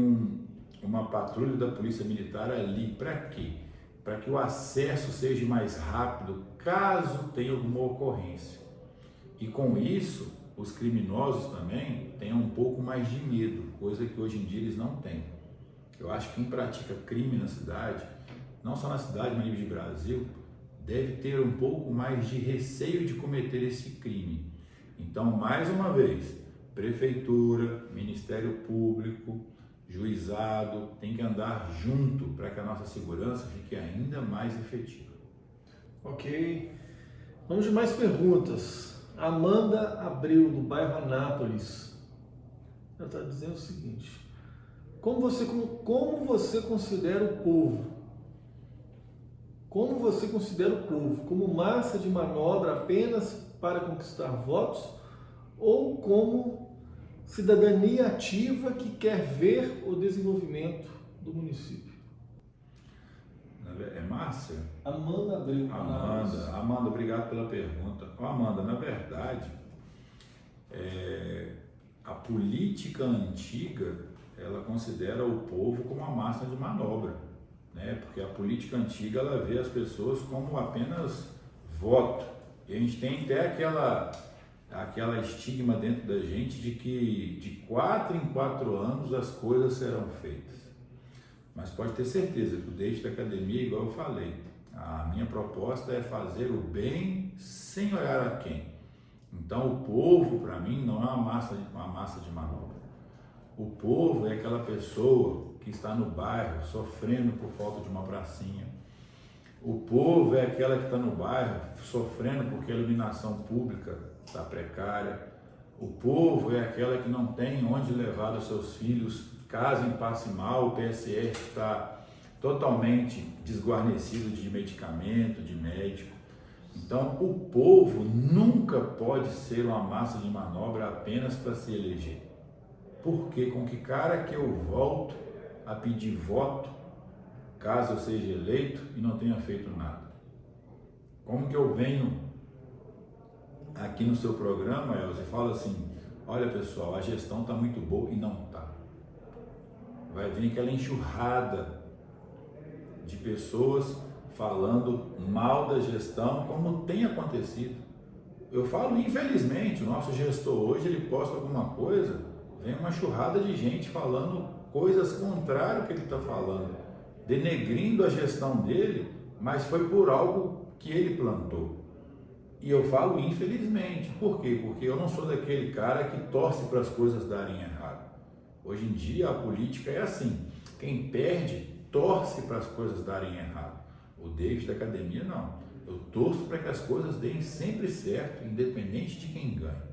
uma patrulha da Polícia Militar ali. Para quê? Para que o acesso seja mais rápido caso tenha alguma ocorrência. E com isso, os criminosos também tenham um pouco mais de medo, coisa que hoje em dia eles não têm. Eu acho que quem pratica crime na cidade, não só na cidade, mas no nível de Brasil, deve ter um pouco mais de receio de cometer esse crime. Então, mais uma vez, Prefeitura, Ministério Público, Juizado, tem que andar junto para que a nossa segurança fique ainda mais efetiva. Ok. Vamos de mais perguntas. Amanda Abreu, do bairro Anápolis. Ela está dizendo o seguinte: como você considera o povo? Como você considera o povo? Como massa de manobra apenas para conquistar votos ou como cidadania ativa que quer ver o desenvolvimento do município? É Márcia? Amanda Abreu. Amanda, obrigado pela pergunta. Amanda, na verdade, a política antiga, ela considera o povo como uma massa de manobra. né? Porque a política antiga ela vê as pessoas como apenas voto. E a gente tem até aquela estigma dentro da gente de que de 4 em 4 anos as coisas serão feitas. Mas pode ter certeza que o David da Academia, igual eu falei, a minha proposta é fazer o bem sem olhar a quem. Então o povo, para mim, não é uma massa de manobra. O povo é aquela pessoa que está no bairro sofrendo por falta de uma pracinha. O povo é aquela que está no bairro sofrendo porque a iluminação pública está precária. O povo é aquela que não tem onde levar os seus filhos caso passe mal. O PSR está totalmente desguarnecido de medicamento, de médico. Então, o povo nunca pode ser uma massa de manobra apenas para se eleger. Porque com que cara que eu volto a pedir voto, caso eu seja eleito e não tenha feito nada? Como que eu venho aqui no seu programa, Elza, e falo assim, olha pessoal, a gestão está muito boa, e não está. Vai vir aquela enxurrada de pessoas falando mal da gestão, como tem acontecido. Eu falo, infelizmente, o nosso gestor hoje, ele posta alguma coisa, vem uma enxurrada de gente falando coisas contrárias ao que ele está falando, denegrindo a gestão dele, mas foi por algo que ele plantou. E eu falo infelizmente, por quê? Porque eu não sou daquele cara que torce para as coisas darem errado. Hoje em dia a política é assim, quem perde torce para as coisas darem errado. O David da Academia não, eu torço para que as coisas deem sempre certo, independente de quem ganhe.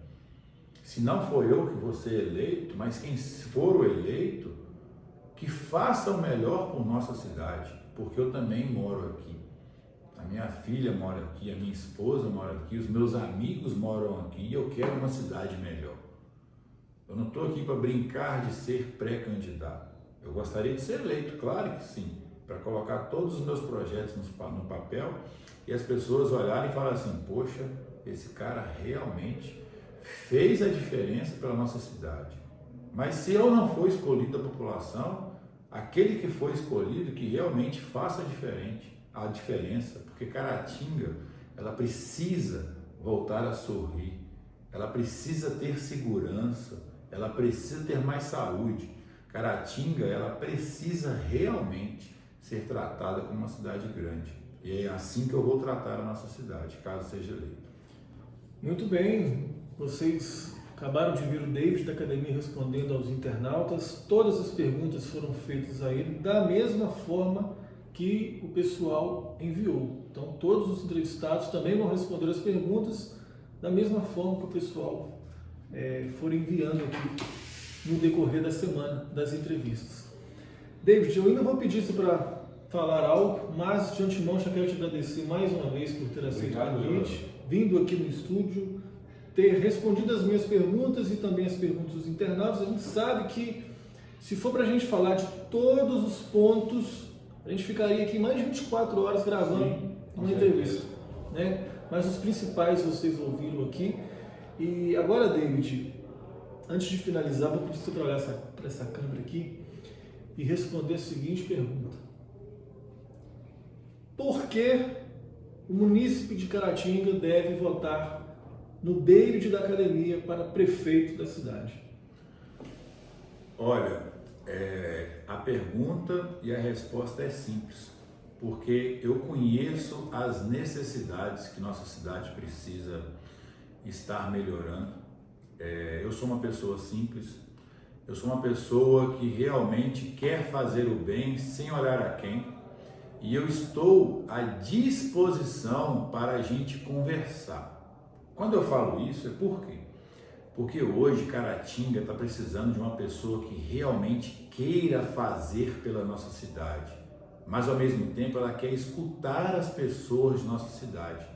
Se não for eu que vou ser eleito, mas quem for o eleito, que faça o melhor por nossa cidade, porque eu também moro aqui. A minha filha mora aqui, a minha esposa mora aqui, os meus amigos moram aqui e eu quero uma cidade melhor. Eu não estou aqui para brincar de ser pré-candidato. Eu gostaria de ser eleito, claro que sim, para colocar todos os meus projetos no papel e as pessoas olharem e falarem assim, poxa, esse cara realmente fez a diferença pela nossa cidade. Mas se eu não for escolhido da população, aquele que foi escolhido que realmente faça a diferença, porque Caratinga, ela precisa voltar a sorrir, ela precisa ter segurança, ela precisa ter mais saúde. Caratinga, ela precisa realmente ser tratada como uma cidade grande. E é assim que eu vou tratar a nossa cidade, caso seja eleito. Muito bem, vocês acabaram de ver o David da Academia respondendo aos internautas. Todas as perguntas foram feitas a ele da mesma forma que o pessoal enviou. Então, todos os entrevistados também vão responder as perguntas da mesma forma que o pessoal for enviando aqui no decorrer da semana das entrevistas. David, eu ainda vou pedir para falar algo, mas de antemão já quero te agradecer mais uma vez por ter aceito o convite, vindo aqui no estúdio, ter respondido as minhas perguntas e também as perguntas dos internautas. A gente sabe que se for para a gente falar de todos os pontos, a gente ficaria aqui mais de 24 horas gravando uma entrevista, né? Mas os principais vocês ouviram aqui. E agora, David, antes de finalizar, vou pedir para olhar para essa câmera aqui e responder a seguinte pergunta. Por que o munícipe de Caratinga deve votar no David da Academia para prefeito da cidade? Olha, a pergunta e a resposta é simples, porque eu conheço as necessidades que nossa cidade precisa estar melhorando. Eu sou uma pessoa simples, eu sou uma pessoa que realmente quer fazer o bem sem olhar a quem, e eu estou à disposição para a gente conversar. Quando eu falo isso, é por quê? Porque hoje Caratinga está precisando de uma pessoa que realmente queira fazer pela nossa cidade, mas ao mesmo tempo ela quer escutar as pessoas de nossa cidade.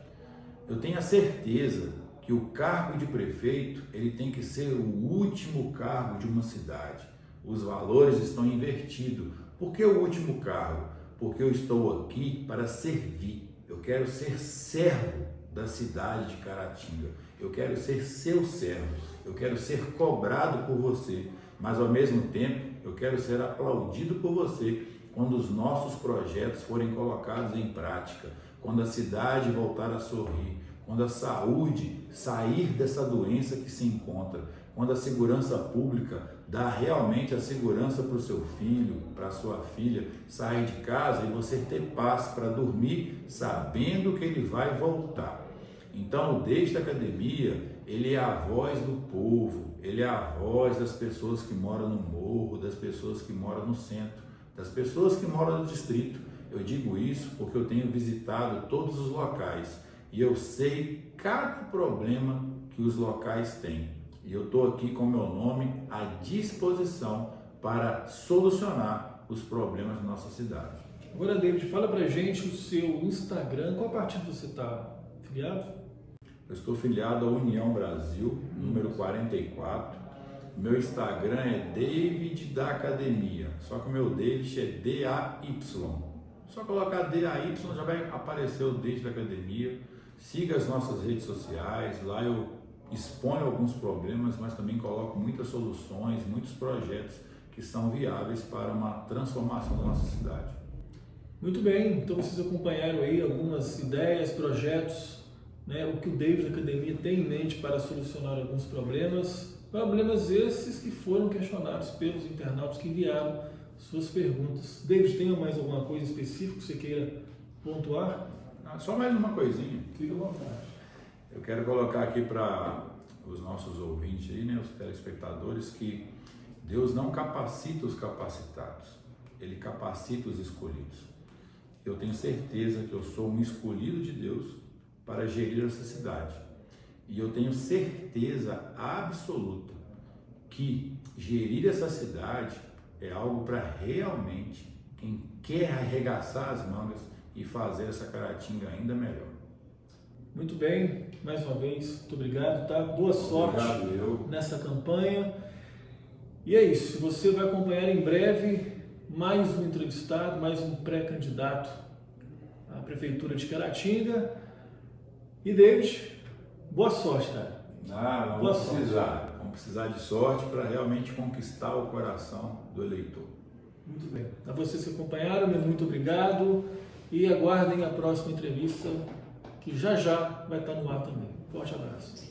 Eu tenho a certeza que o cargo de prefeito ele tem que ser o último cargo de uma cidade. Os valores estão invertidos. Por que o último cargo? Porque eu estou aqui para servir. Eu quero ser servo da cidade de Caratinga. Eu quero ser seu servo. Eu quero ser cobrado por você, mas ao mesmo tempo eu quero ser aplaudido por você quando os nossos projetos forem colocados em prática, quando a cidade voltar a sorrir, quando a saúde sair dessa doença que se encontra, quando a segurança pública dá realmente a segurança para o seu filho, para a sua filha, sair de casa e você ter paz para dormir sabendo que ele vai voltar. Então, o David da Academia, ele é a voz do povo, ele é a voz das pessoas que moram no morro, das pessoas que moram no centro, das pessoas que moram no distrito. Eu digo isso porque eu tenho visitado todos os locais e eu sei cada problema que os locais têm. E eu estou aqui com meu nome à disposição para solucionar os problemas da nossa cidade. Agora, David, fala pra gente o seu Instagram, qual partido você está filiado? Eu estou filiado à União Brasil, número 44. Meu Instagram é David da Academia, só que o meu David é D-A-Y. Só colocar D-A-Y já vai aparecer o David da Academia. Siga as nossas redes sociais, lá eu exponho alguns problemas, mas também coloco muitas soluções, muitos projetos que são viáveis para uma transformação da nossa cidade. Muito bem, então vocês acompanharam aí algumas ideias, projetos, né, o que o David da Academia tem em mente para solucionar alguns problemas esses que foram questionados pelos internautas que enviaram suas perguntas. David, tem mais alguma coisa específica que você queira pontuar? Só mais uma coisinha. Fique à vontade. Eu quero colocar aqui para os nossos ouvintes aí, né, os telespectadores, que Deus não capacita os capacitados, Ele capacita os escolhidos. Eu tenho certeza que eu sou um escolhido de Deus para gerir essa cidade. E eu tenho certeza absoluta que gerir essa cidade é algo para realmente quem quer arregaçar as mangas e fazer essa Caratinga ainda melhor. Muito bem, mais uma vez, muito obrigado, tá? Boa sorte nessa campanha. E é isso, você vai acompanhar em breve mais um entrevistado, mais um pré-candidato à Prefeitura de Caratinga. E David, boa sorte, cara. Vamos precisar de sorte para realmente conquistar o coração do eleitor. Muito bem. A vocês que acompanharam, meu muito obrigado e aguardem a próxima entrevista que já vai estar no ar também. Forte abraço.